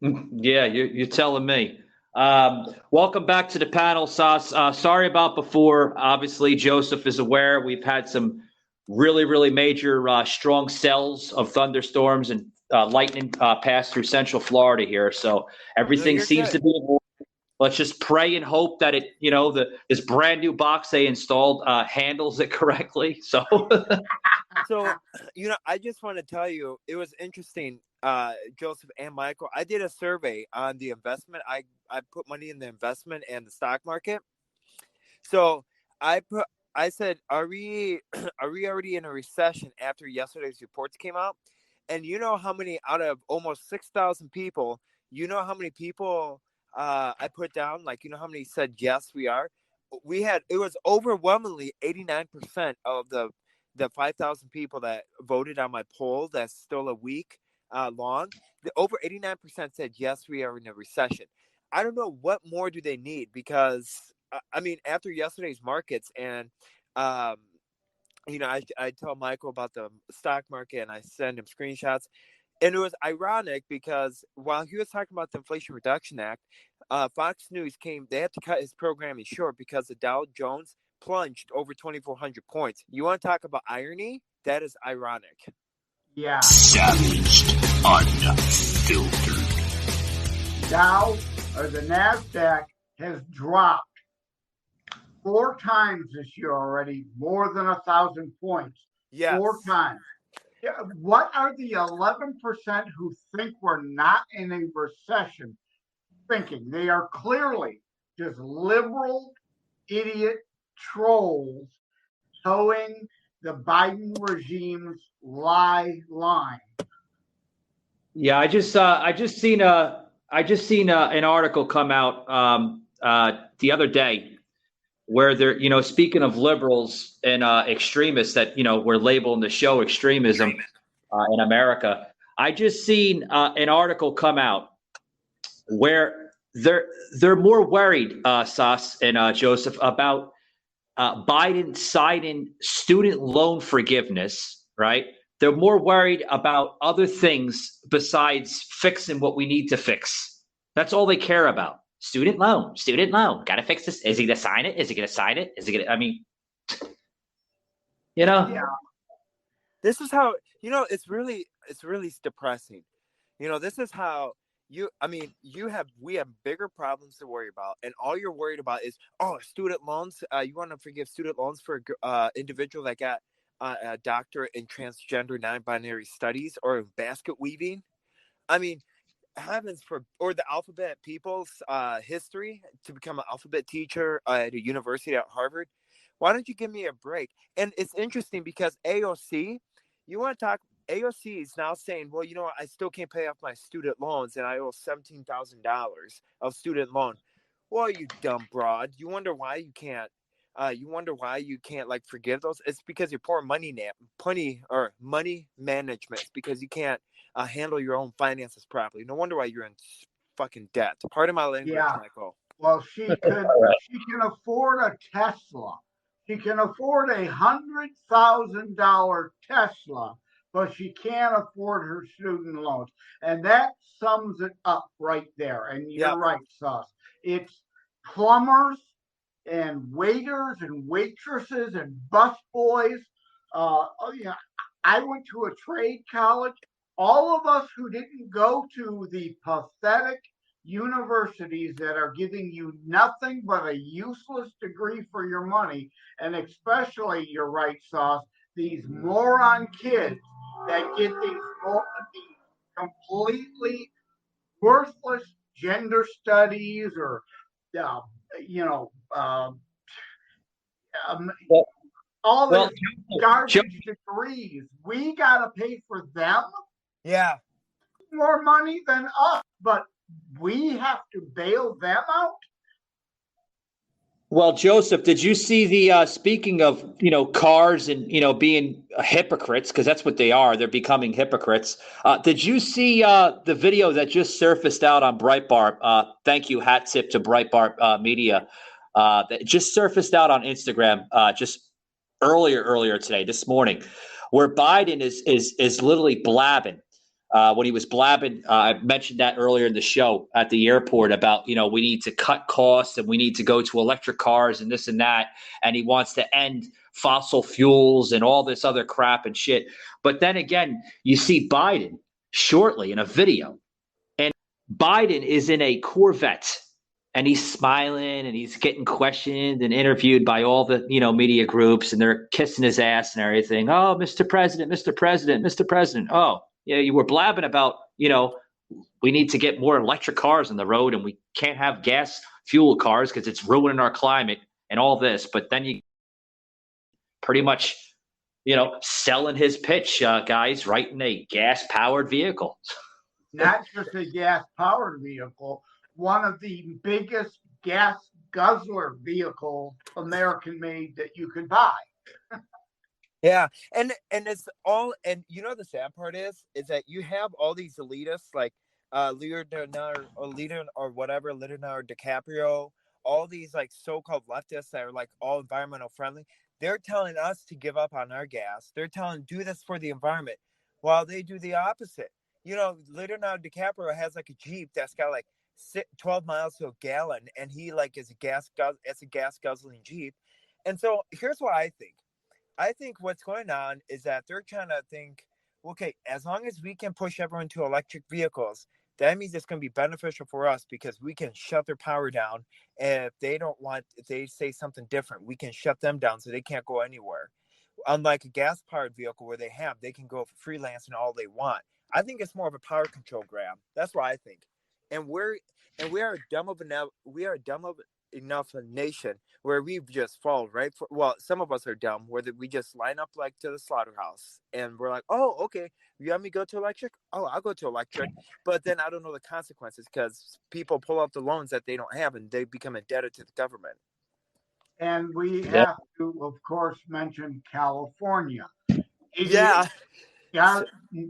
Yeah, you're telling me. Welcome back to the panel, Sas. Sorry about before. Obviously, Joseph is aware we've had some really, really major strong cells of thunderstorms and lightning pass through Central Florida here. So everything seems to be. Let's just pray and hope that it, this brand new box they installed handles it correctly. So, I just want to tell you, it was interesting, Joseph and Michael. I did a survey on the investment. I put money in the investment and the stock market. So I said, are we already in a recession after yesterday's reports came out? And you know how many out of almost 6,000 people, how many people I put down, how many said, yes, we are. It was overwhelmingly 89% of the 5,000 people that voted on my poll that's still a week long. Over 89% said, yes, we are in a recession. I don't know what more do they need, because after yesterday's markets and, I tell Michael about the stock market and I send him screenshots. And it was ironic because while he was talking about the Inflation Reduction Act, Fox News they had to cut his programming short because the Dow Jones plunged over 2,400 points. You want to talk about irony? That is ironic. Yeah. Savaged Unfiltered. Dow, or the NASDAQ, has dropped 4 times this year already, more than 1,000 points. Yes. 4 times. What are the 11% who think we're not in a recession thinking? They are clearly just liberal, idiot trolls towing the Biden regime's lie line. Yeah, I just seen an article come out the other day where they're, speaking of liberals and extremists that, we're labeling the show extremism in America. I just seen an article come out where they're more worried, Sas and Joseph, about Biden signing student loan forgiveness, right? They're more worried about other things besides fixing what we need to fix. That's all they care about. Student loan. Got to fix this. Is he going to sign it? Is he going to sign it? Is he going to, Yeah. This is how, it's really depressing. This is how we have bigger problems to worry about. And all you're worried about is, student loans. You want to forgive student loans for individual that got a doctorate in transgender non-binary studies or basket weaving. I mean, heavens or the alphabet people's history to become an alphabet teacher at a university at Harvard. Why don't you give me a break? And it's interesting because AOC, you want to talk, AOC is now saying, well, you know what, I still can't pay off my student loans and I owe $17,000 of student loan. Well, you dumb broad. You wonder why you can't like forgive those? It's because you're poor money management. It's because you can't handle your own finances properly. No wonder why you're in fucking debt. Pardon my language, Michael. Well, she can afford a Tesla. She can afford $100,000 Tesla, but she can't afford her student loans. And that sums it up right there. And you're right, Sus. It's plumbers and waiters and waitresses and busboys. I went to a trade college. All of us who didn't go to the pathetic universities that are giving you nothing but a useless degree for your money, and especially, you're right, Sauce, these moron kids that get these completely worthless gender studies or all these garbage degrees. We gotta pay for them. Yeah, more money than us, but we have to bail them out. Well, Joseph, did you see the speaking of cars and being hypocrites, because that's what they are? They're becoming hypocrites. Did you see the video that just surfaced out on Breitbart? Thank you, hat tip to Breitbart Media. That just surfaced out on Instagram just earlier today, this morning, where Biden is literally blabbing. When he was blabbing, I mentioned that earlier in the show at the airport about, we need to cut costs and we need to go to electric cars and this and that. And he wants to end fossil fuels and all this other crap and shit. But then again, you see Biden shortly in a video, and Biden is in a Corvette and he's smiling and he's getting questioned and interviewed by all the, media groups, and they're kissing his ass and everything. Oh, Mr. President, Mr. President, Mr. President. Oh, yeah, you were blabbing about, we need to get more electric cars on the road and we can't have gas fuel cars because it's ruining our climate and all this. But then you pretty much, selling his pitch, guys, right in a gas powered vehicle. Not just a gas powered vehicle, one of the biggest gas guzzler vehicles American made that you could buy. Yeah, and it's all, and the sad part is that you have all these elitists like Leonardo DiCaprio, all these like so-called leftists that are like all environmental friendly. They're telling us to give up on our gas. They're telling do this for the environment, while they do the opposite. Leonardo DiCaprio has like a Jeep that's got like 12 miles to a gallon, and he like is a gas guzzling Jeep. And so here's what I think. I think what's going on is that they're trying to think, okay, as long as we can push everyone to electric vehicles, that means it's going to be beneficial for us because we can shut their power down. And if they say something different, we can shut them down so they can't go anywhere. Unlike a gas-powered vehicle where they can go for freelance and all they want. I think it's more of a power control grab. That's what I think. And we are dumb enough a nation where we've just fallen right for, well, some of us are dumb where we just line up like to the slaughterhouse and we're like, oh, okay, you want me to go to electric? Oh, I'll go to electric. But then I don't know the consequences because people pull out the loans that they don't have and they become indebted to the government. And we have to, of course, mention California.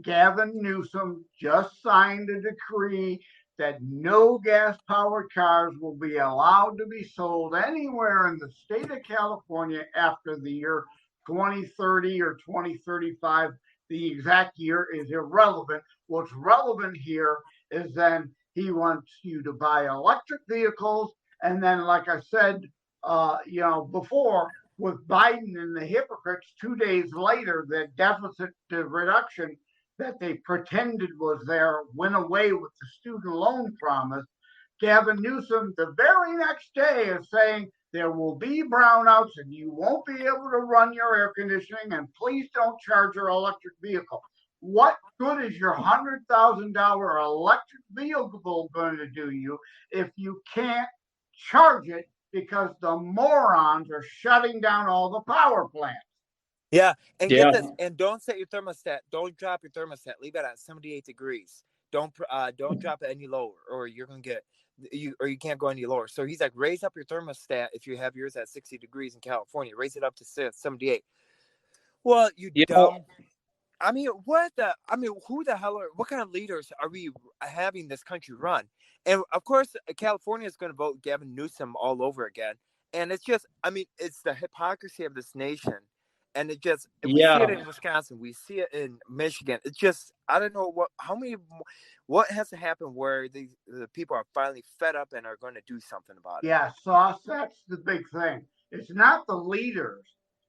Gavin Newsom just signed a decree that no gas-powered cars will be allowed to be sold anywhere in the state of California after the year 2030 or 2035. The exact year is irrelevant. What's relevant here is then he wants you to buy electric vehicles. And then, like I said, before, with Biden and the hypocrites, 2 days later, the deficit reduction that they pretended was there went away with the student loan promise. Gavin Newsom, the very next day, is saying There will be brownouts and you won't be able to run your air conditioning, and please don't charge your electric vehicle. What good is your $100,000 electric vehicle going to do you if you can't charge it because the morons are shutting down all the power plants? Yeah, and get this, and don't set your thermostat. Don't drop your thermostat. Leave it at 78 degrees. Don't drop it any lower, or you're gonna get you can't go any lower. So he's like, raise up your thermostat if you have yours at 60 degrees in California. Raise it up to 78. Well, dumb. I mean, who the hell what kind of leaders are we having this country run? And of course, California is going to vote Gavin Newsom all over again. And it's just, it's the hypocrisy of this nation. And we see it in Wisconsin, we see it in Michigan. It's just, I don't know what has to happen where the people are finally fed up and are going to do something about it. Yeah, Sauce, that's the big thing. It's not the leaders.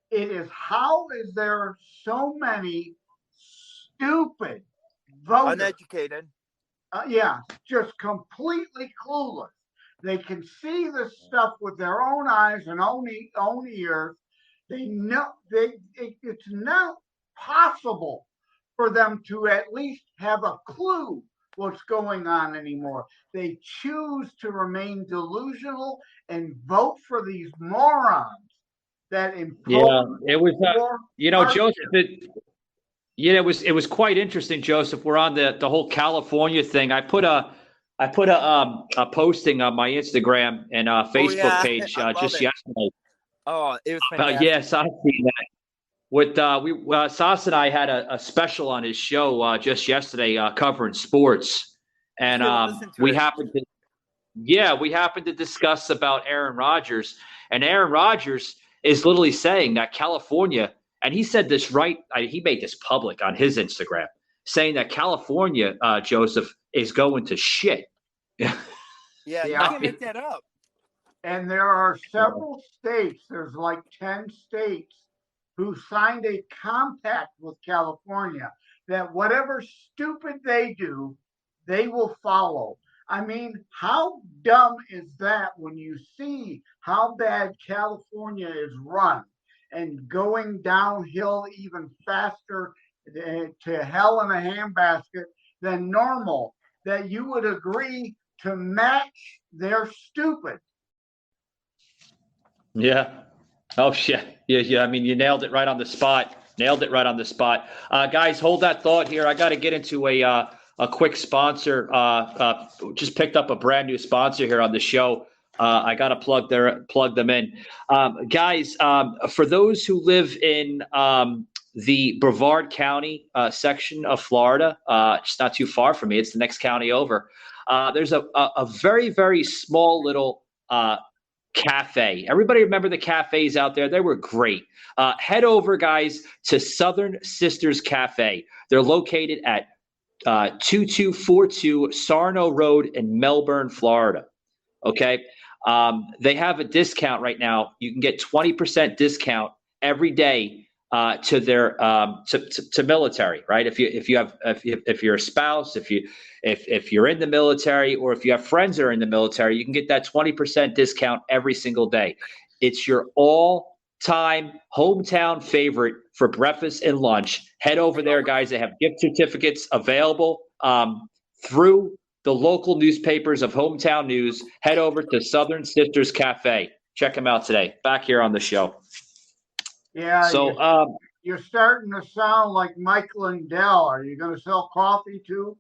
It is how is there so many stupid voters, uneducated, just completely clueless. They can see this stuff with their own eyes and own ears. They know it's not possible for them to at least have a clue what's going on anymore. They choose to remain delusional and vote for these morons that impose. It was, Joseph. It was quite interesting, Joseph. We're on the whole California thing. I put a posting on my Instagram and Facebook page just yesterday. Oh, it was fantastic. Yes, I've seen that. With Sas and I had a special on his show just yesterday covering sports, and we happened to discuss about Aaron Rodgers, and Aaron Rodgers is literally saying that California, and he said this he made this public on his Instagram, saying that California, Joseph, is going to shit. You can't make that up. And there are several states, there's like 10 states who signed a compact with California that whatever stupid they do, they will follow. I mean, how dumb is that when you see how bad California is run and going downhill even faster to hell in a handbasket than normal, that you would agree to match their stupid? Yeah. Oh, shit. Yeah. I mean, you nailed it right on the spot. Guys, hold that thought here. I got to get into a quick sponsor. Just picked up a brand new sponsor here on the show. I got to plug them in. Guys, for those who live in the Brevard County section of Florida, it's not too far from me. It's the next county over. There's a very, very small little cafe. Everybody remember the cafes out there? They were great. Head over, guys, to Southern Sisters Cafe. They're located at 2242 Sarno Road in Melbourne, Florida. Okay. They have a discount right now. You can get 20% discount every day to their to military, right? If you're a spouse, if you're in the military, or if you have friends that are in the military, you can get that 20% discount every single day. It's your all-time hometown favorite for breakfast and lunch. Head over there, guys. They have gift certificates available through the local newspapers of Hometown News. Head over to Southern Sisters Cafe. Check them out today. Back here on the show. Yeah. So you're starting to sound like Mike Lindell. Are you going to sell coffee too?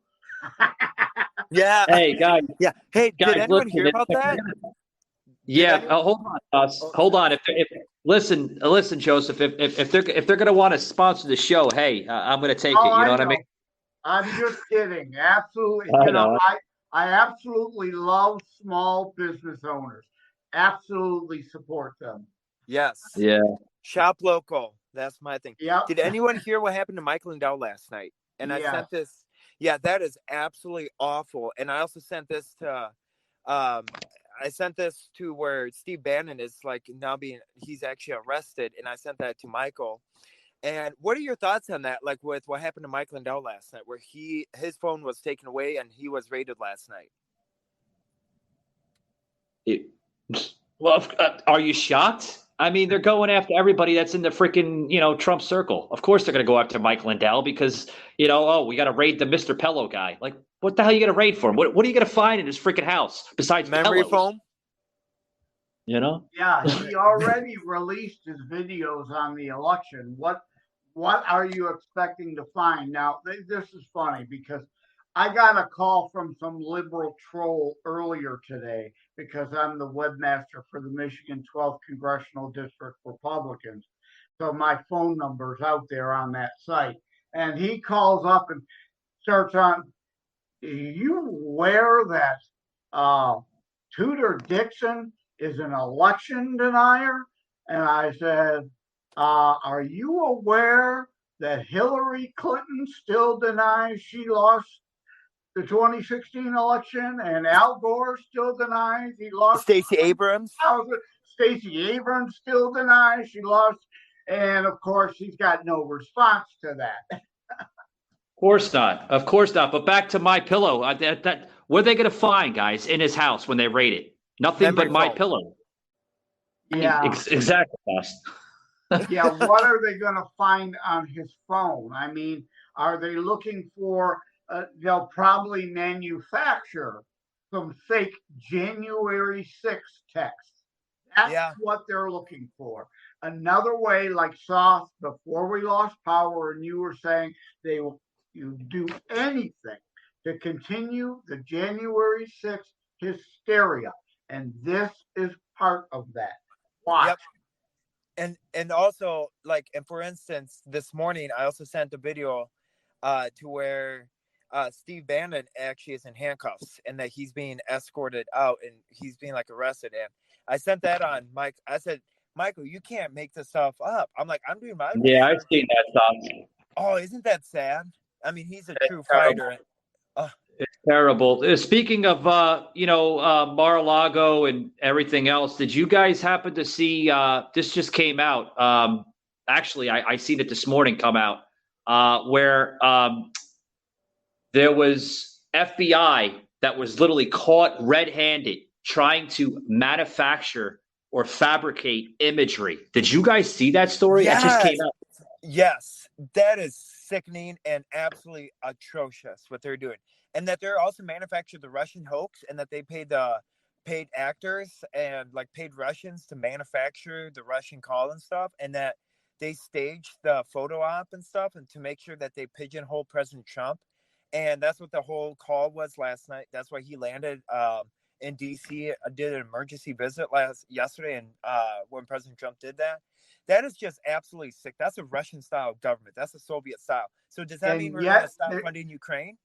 Yeah. Hey, guys. Yeah. Hey, guys, did anyone hear about that? Yeah. Hold on. Hold on. Listen, Joseph. If they're going to want to sponsor the show, hey, I'm going to take it. You know what I mean? I'm just kidding. Absolutely. I absolutely love small business owners. Absolutely support them. Yes. Yeah. Shop local. That's my thing. Yeah. Did anyone hear what happened to Michael Lindell last night? And I sent this. Yeah, that is absolutely awful. And I also sent this to where Steve Bannon is he's actually arrested. And I sent that to Michael. And what are your thoughts on that? Like with what happened to Mike Lindell last night, where his phone was taken away and he was raided last night. Well, are you shocked? I mean, they're going after everybody that's in the freaking, Trump circle. Of course they're going to go after Mike Lindell because, we got to raid the Mr. Pello guy. Like, what the hell are you going to raid for him? What are you going to find in his freaking house besides memory pillows? foam? Yeah, he already released his videos on the election. What are you expecting to find? Now, this is funny because I got a call from some liberal troll earlier today because I'm the webmaster for the Michigan 12th Congressional District Republicans. So my phone number's out there on that site. And he calls up and starts on, "Are you aware that Tudor Dixon is an election denier?" And I said, are you aware that Hillary Clinton still denies she lost the 2016 election, and Al Gore still denies he lost? Stacey Abrams? Stacey Abrams still denies she lost. And of course, he's got no response to that. Of course not. But back to My Pillow. What are they going to find, guys, in his house when they raid it? Nothing but My Pillow. Yeah, exactly, boss. Yeah, what are they going to find on his phone? I mean, are they looking for? They'll probably manufacture some fake January 6th text. That's what they're looking for. Another way, like Sauce, before we lost power, and you were saying you do anything to continue the January 6th hysteria. And this is part of that. Watch. Yep. And also, and for instance, this morning, I also sent a video to where Steve Bannon actually is in handcuffs and that he's being escorted out and he's being arrested. And I sent that on Mike. I said, Michael, you can't make this stuff up. I'm doing my research. Yeah, I've seen that stuff. Oh, isn't that sad? I mean, he's a true fighter. It's terrible. Speaking of, Mar-a-Lago and everything else, did you guys happen to see, this just came out. Actually, I seen it this morning come out, where there was FBI that was literally caught red-handed trying to manufacture or fabricate imagery. Did you guys see that story? Yes. That just came out. Yes, that is sickening and absolutely atrocious what they're doing. And that they're also manufactured the Russian hoax and that they paid actors and paid Russians to manufacture the Russian call and stuff. And that they staged the photo op and stuff and to make sure that they pigeonhole President Trump. And that's what the whole call was last night. That's why he landed in DC, did an emergency visit yesterday. And when President Trump did that, that is just absolutely sick. That's a Russian style government. That's a Soviet style. So does that mean we're going to stop funding Ukraine?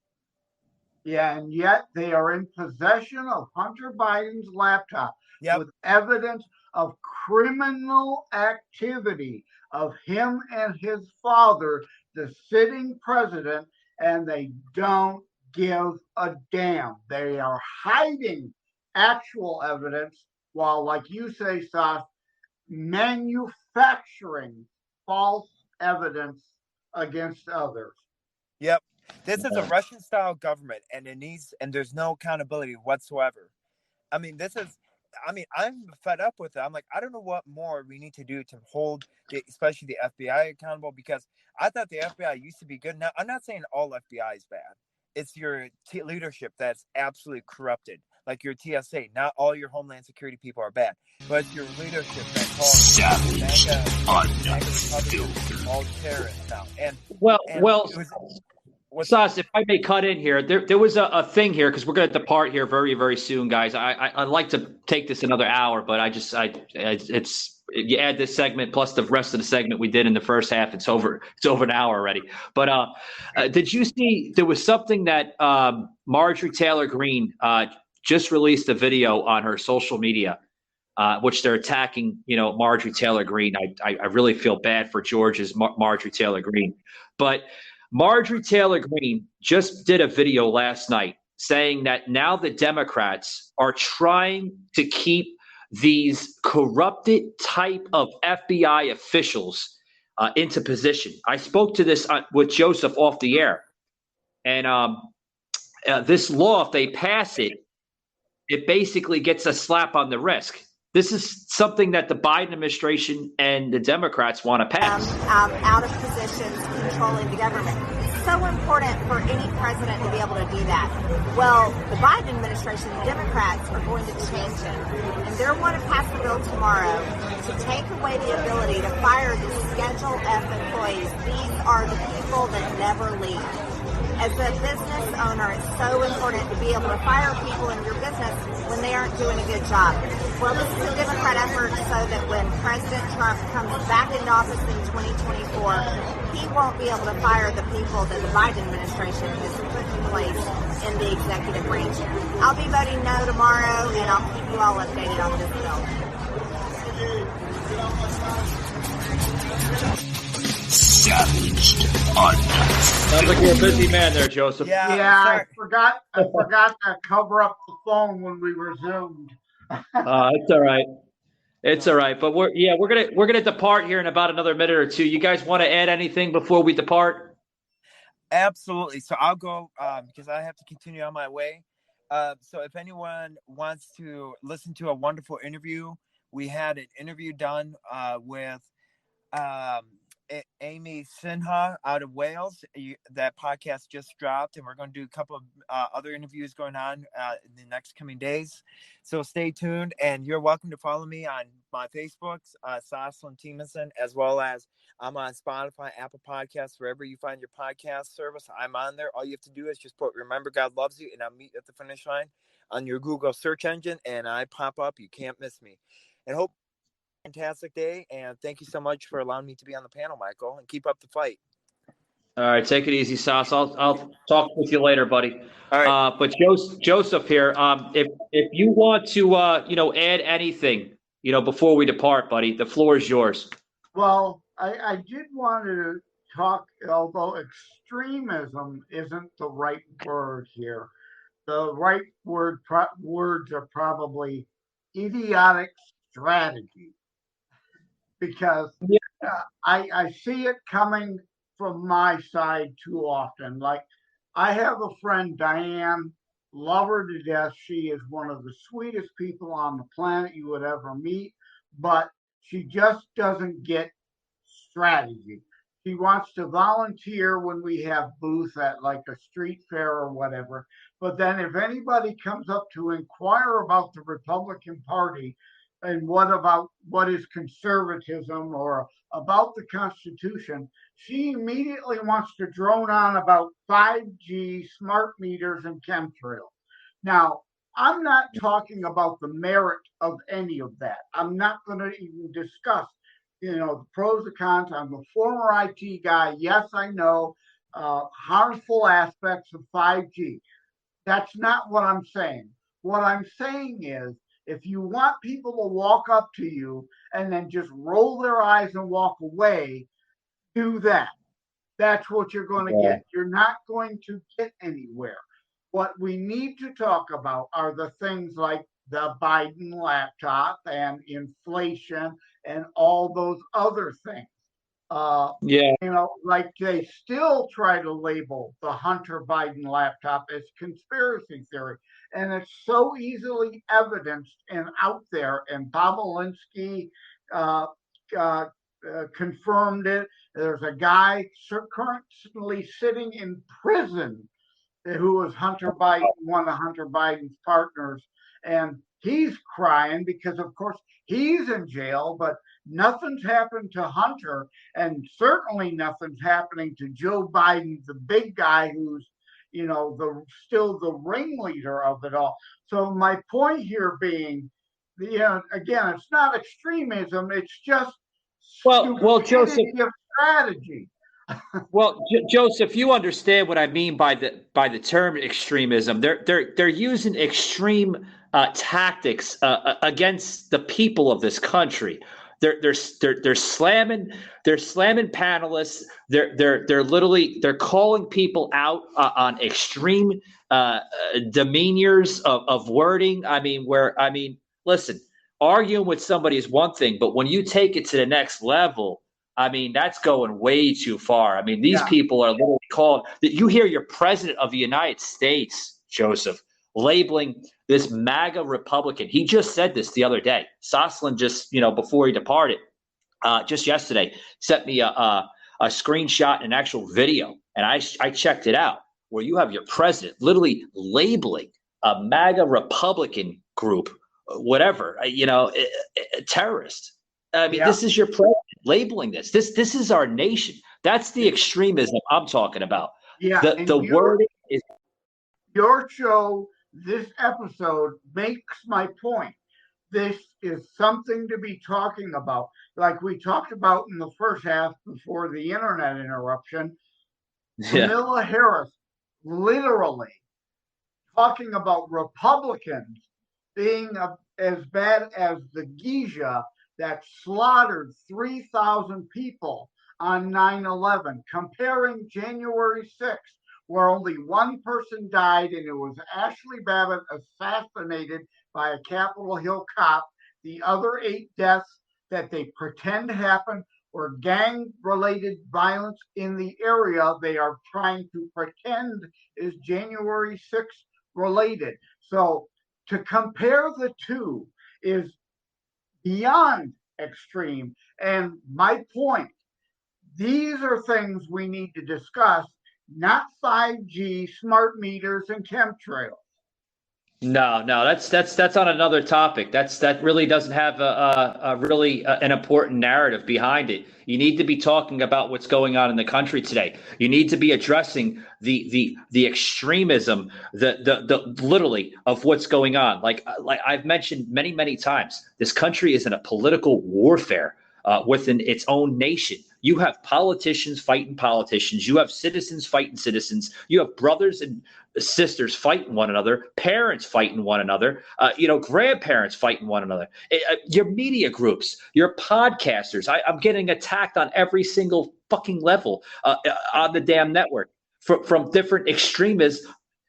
Yeah, and yet they are in possession of Hunter Biden's laptop with evidence of criminal activity of him and his father, the sitting president, and they don't give a damn. They are hiding actual evidence while, like you say, Sas, manufacturing false evidence against others. Yep. This is a Russian-style government, and there's no accountability whatsoever. I mean, I'm fed up with it. I'm I don't know what more we need to do to hold, especially the FBI, accountable, because I thought the FBI used to be good. Now, I'm not saying all FBI is bad. It's your leadership that's absolutely corrupted, like your TSA. Not all your Homeland Security people are bad, but it's your leadership that's all terrorists now. Sas, if I may cut in here, there was a thing here because we're going to depart here very, very soon, guys. I'd like to take this another hour, but you add this segment plus the rest of the segment we did in the first half, it's over an hour already. But did you see there was something that Marjorie Taylor Greene just released a video on her social media, which they're attacking, Marjorie Taylor Greene. I really feel bad for George's Marjorie Taylor Greene, but Marjorie Taylor Greene just did a video last night saying that now the Democrats are trying to keep these corrupted type of FBI officials into position. I spoke to this with Joseph off the air. And this law, if they pass it, it basically gets a slap on the wrist. this is something that the Biden administration and the Democrats want to pass. Out of positions controlling the government. It's so important for any president to be able to do that. Well, the Biden administration, the Democrats, are going to change it. And they're going to pass the bill tomorrow to take away the ability to fire the Schedule F employees. These are the people that never leave. As a business owner, it's so important to be able to fire people in your business when they aren't doing a good job. Well, this is a Democrat effort so that when President Trump comes back into office in 2024, he won't be able to fire the people that the Biden administration has put in place in the executive branch. I'll be voting no tomorrow, and I'll keep you all updated on this bill. Savaged Unfiltered. Sounds like you're a busy man there, Joseph. I forgot to cover up the phone when we resumed. It's all right. It's all right. But we're gonna depart here in about another minute or two. You guys want to add anything before we depart? Absolutely. So I'll go because I have to continue on my way. So if anyone wants to listen to a wonderful interview, we had an interview done with Amy Sinha out of Wales. That podcast just dropped, and we're going to do a couple of other interviews going on in the next coming days. So stay tuned, and you're welcome to follow me on my Facebooks, Soslin Timonson, as well as I'm on Spotify, Apple Podcasts, wherever you find your podcast service. I'm on there. All you have to do is just put "Remember God Loves You" and I'll meet at the finish line on your Google search engine, and I pop up. You can't miss me. And hope fantastic day, and thank you so much for allowing me to be on the panel, Michael, and keep up the fight. All right, take it easy, Sauce. I'll talk with you later, buddy. All right. But Joseph here, if you want to add anything, before we depart, buddy, the floor is yours. Well, I did want to talk, although extremism isn't the right word here. The right words are probably idiotic strategy. Because I see it coming from my side too often. Like, I have a friend, Diane, love her to death. She is one of the sweetest people on the planet you would ever meet, but she just doesn't get strategy. She wants to volunteer when we have booths at like a street fair or whatever. But then if anybody comes up to inquire about the Republican Party, and what is conservatism or about the Constitution, she immediately wants to drone on about 5G, smart meters, and chemtrails. Now, I'm not talking about the merit of any of that. I'm not going to even discuss, the pros and cons. I'm a former IT guy. Yes, I know harmful aspects of 5G. That's not what I'm saying. What I'm saying is, if you want people to walk up to you and then just roll their eyes and walk away, do that. That's what you're going to get. You're not going to get anywhere. What we need to talk about are the things like the Biden laptop and inflation and all those other things. Like they still try to label the Hunter Biden laptop as conspiracy theory. And it's so easily evidenced and out there. And Bobulinski confirmed it. There's a guy currently sitting in prison who was Hunter Biden, one of Hunter Biden's partners. And he's crying because, of course, he's in jail, but nothing's happened to Hunter, and certainly nothing's happening to Joe Biden, the big guy who's, still the ringleader of it all. So my point here being, again, it's not extremism; it's just Joseph, strategy. Joseph, you understand what I mean by the term extremism. They're using extreme tactics against the people of this country. They're slamming panelists. They're calling people out on extreme demeanors of wording. Listen, arguing with somebody is one thing, but when you take it to the next level, that's going way too far. These people are literally called. You hear your president of the United States, Joseph, labeling this MAGA Republican. He just said this the other day. Soslin just, before he departed, just yesterday, sent me a screenshot and an actual video, and I checked it out, where you have your president literally labeling a MAGA Republican group, whatever, a terrorist. I mean, This is your president labeling this. This is our nation. That's the extremism I'm talking about. Yeah, the wording is. Your show, this episode makes my point. This is something to be talking about. Like we talked about in the first half before the internet interruption. Kamala Harris literally talking about Republicans being as bad as the Geisha that slaughtered 3,000 people on 9/11, comparing January 6th, where only one person died, and it was Ashley Babbitt assassinated by a Capitol Hill cop. The other 8 deaths that they pretend happened were gang-related violence in the area they are trying to pretend is January 6th related. So to compare the two is beyond extreme. And my point, these are things we need to discuss, not 5G, smart meters, and chemtrails. No, that's on another topic. That really doesn't have a really an important narrative behind it. You need to be talking about what's going on in the country today. You need to be addressing the extremism, the literally of what's going on. Like I've mentioned many times, this country is in a political warfare within its own nation. You have politicians fighting politicians. You have citizens fighting citizens. You have brothers and sisters fighting one another, parents fighting one another, grandparents fighting one another. Your media groups, your podcasters. I'm getting attacked on every single fucking level on the damn network from different extremists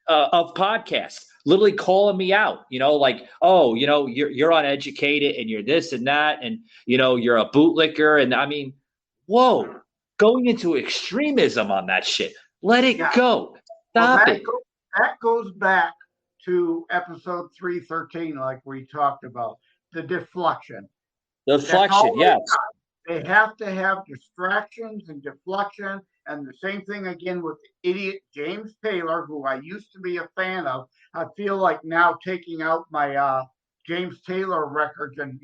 of podcasts. Literally calling me out, you're uneducated and you're this and that, and you're a bootlicker, and I mean, whoa, going into extremism on that shit. Let it go. Stop it. That goes back to episode 313, like we talked about, the deflection. Deflection, yes. They have to have distractions and deflection. And the same thing again with the idiot James Taylor, who I used to be a fan of. I feel like now taking out my James Taylor records and,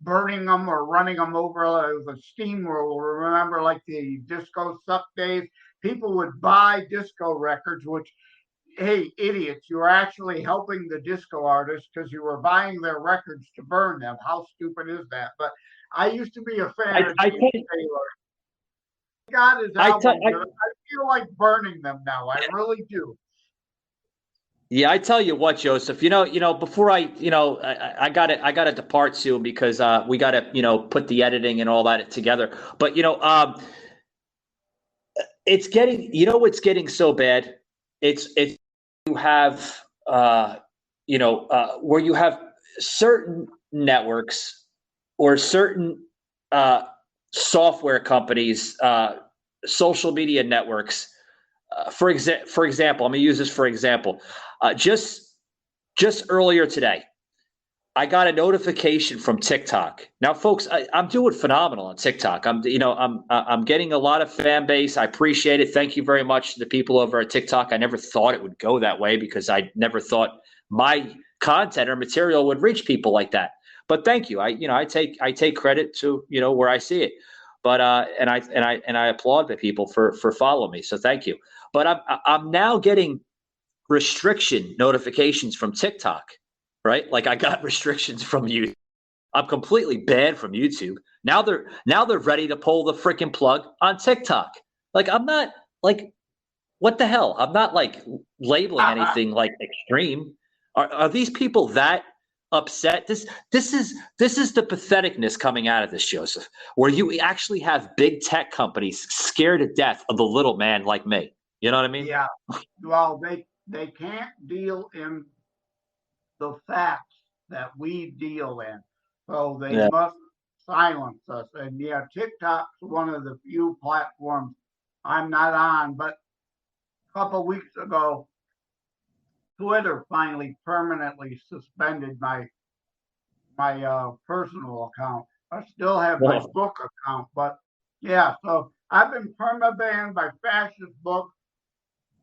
burning them or running them over with a steamroller. Remember, like the disco suck days? People would buy disco records, which, hey, idiots, you were actually helping the disco artists because you were buying their records to burn them. How stupid is that? But I used to be a fan of James Taylor. God is out. I feel like burning them now. I really do. Yeah, I tell you what, Joseph. Before I gotta depart soon because we gotta put the editing and all that together. But it's getting what's getting so bad. It's you have where you have certain networks or certain software companies, social media networks. For example, I'm gonna use this for example. Just earlier today, I got a notification from TikTok. Now, folks, I'm doing phenomenal on TikTok. I'm getting a lot of fan base. I appreciate it. Thank you very much to the people over at TikTok. I never thought it would go that way because I never thought my content or material would reach people like that. But thank you. I take credit to where I see it. But and I applaud the people for following me. So thank you. But I'm now getting restriction notifications from TikTok, right? Like I got restrictions from YouTube. I'm completely banned from YouTube. Now they're ready to pull the freaking plug on TikTok. Like I'm not like, what the hell? I'm not like labeling anything like extreme. Are these people that upset? This is the patheticness coming out of this, Joseph, where you actually have big tech companies scared to death of the little man like me. You know what I mean? Yeah. Well, they can't deal in the facts that we deal in. So they must silence us. And yeah, TikTok's one of the few platforms I'm not on. But a couple of weeks ago, Twitter finally permanently suspended my personal account. I still have my book account, but yeah, so I've been perma-banned by Fascist Book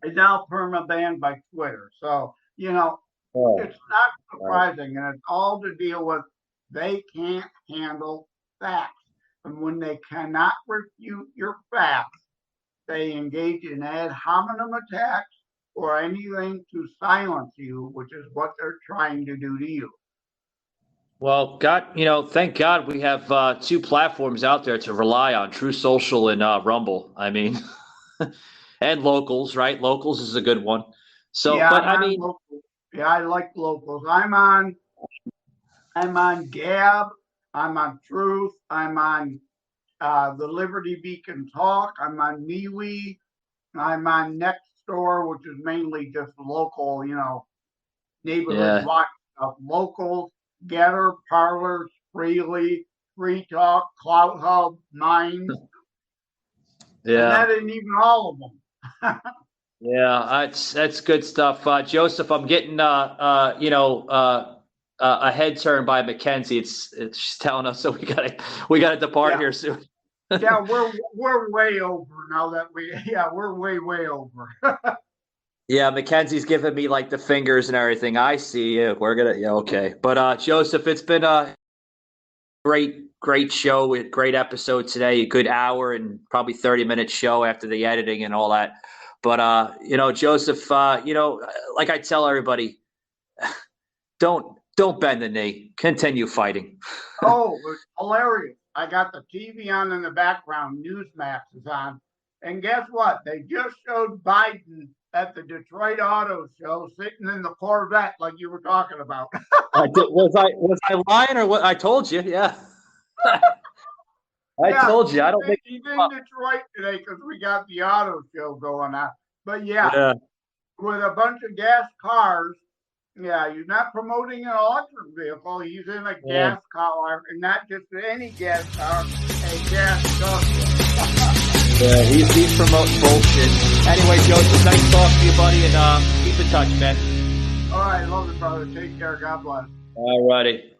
and now perma-banned by Twitter. So, you know, it's not surprising, and it's all to deal with they can't handle facts. And when they cannot refute your facts, they engage in ad hominem attacks or anything to silence you, which is what they're trying to do to you. Well, thank God we have two platforms out there to rely on, True Social and Rumble. I mean, and Locals, right? Locals is a good one. So, yeah, but I mean, yeah, I like Locals. I'm on Gab. I'm on Truth. I'm on the Liberty Beacon Talk. I'm on MeWe. I'm on Nextdoor, which is mainly just local, neighborhood watch stuff. Locals, Getter, Parlor, Freely, Free Talk, Clout Hub, Minds. Yeah. And that isn't even all of them. Yeah, that's good stuff. Joseph, I'm getting a head turn by Mackenzie. It's she's telling us so we gotta depart here soon. Yeah, we're way over now that we're way over. Yeah, Mackenzie's giving me like the fingers and everything. I see you. Okay. But Joseph, it's been a great show with great episode today. A good hour and probably 30-minute show after the editing and all that. But Joseph, like I tell everybody, don't bend the knee. Continue fighting. Oh, it's hilarious. I got the TV on in the background. Newsmax is on. And guess what? They just showed Biden at the Detroit Auto Show sitting in the Corvette like you were talking about. Was I lying or what? I told you, yeah. I told you. I don't think he's in Detroit today because we got the auto show going on. But yeah, with a bunch of gas cars. Yeah, he's not promoting an electric vehicle. He's in a gas car, and not just any gas car, a gas truck. Yeah, he's promoting bullshit. Anyway, Joseph, nice talking to you, buddy, and keep in touch, man. All right, love it, brother. Take care. God bless. All righty.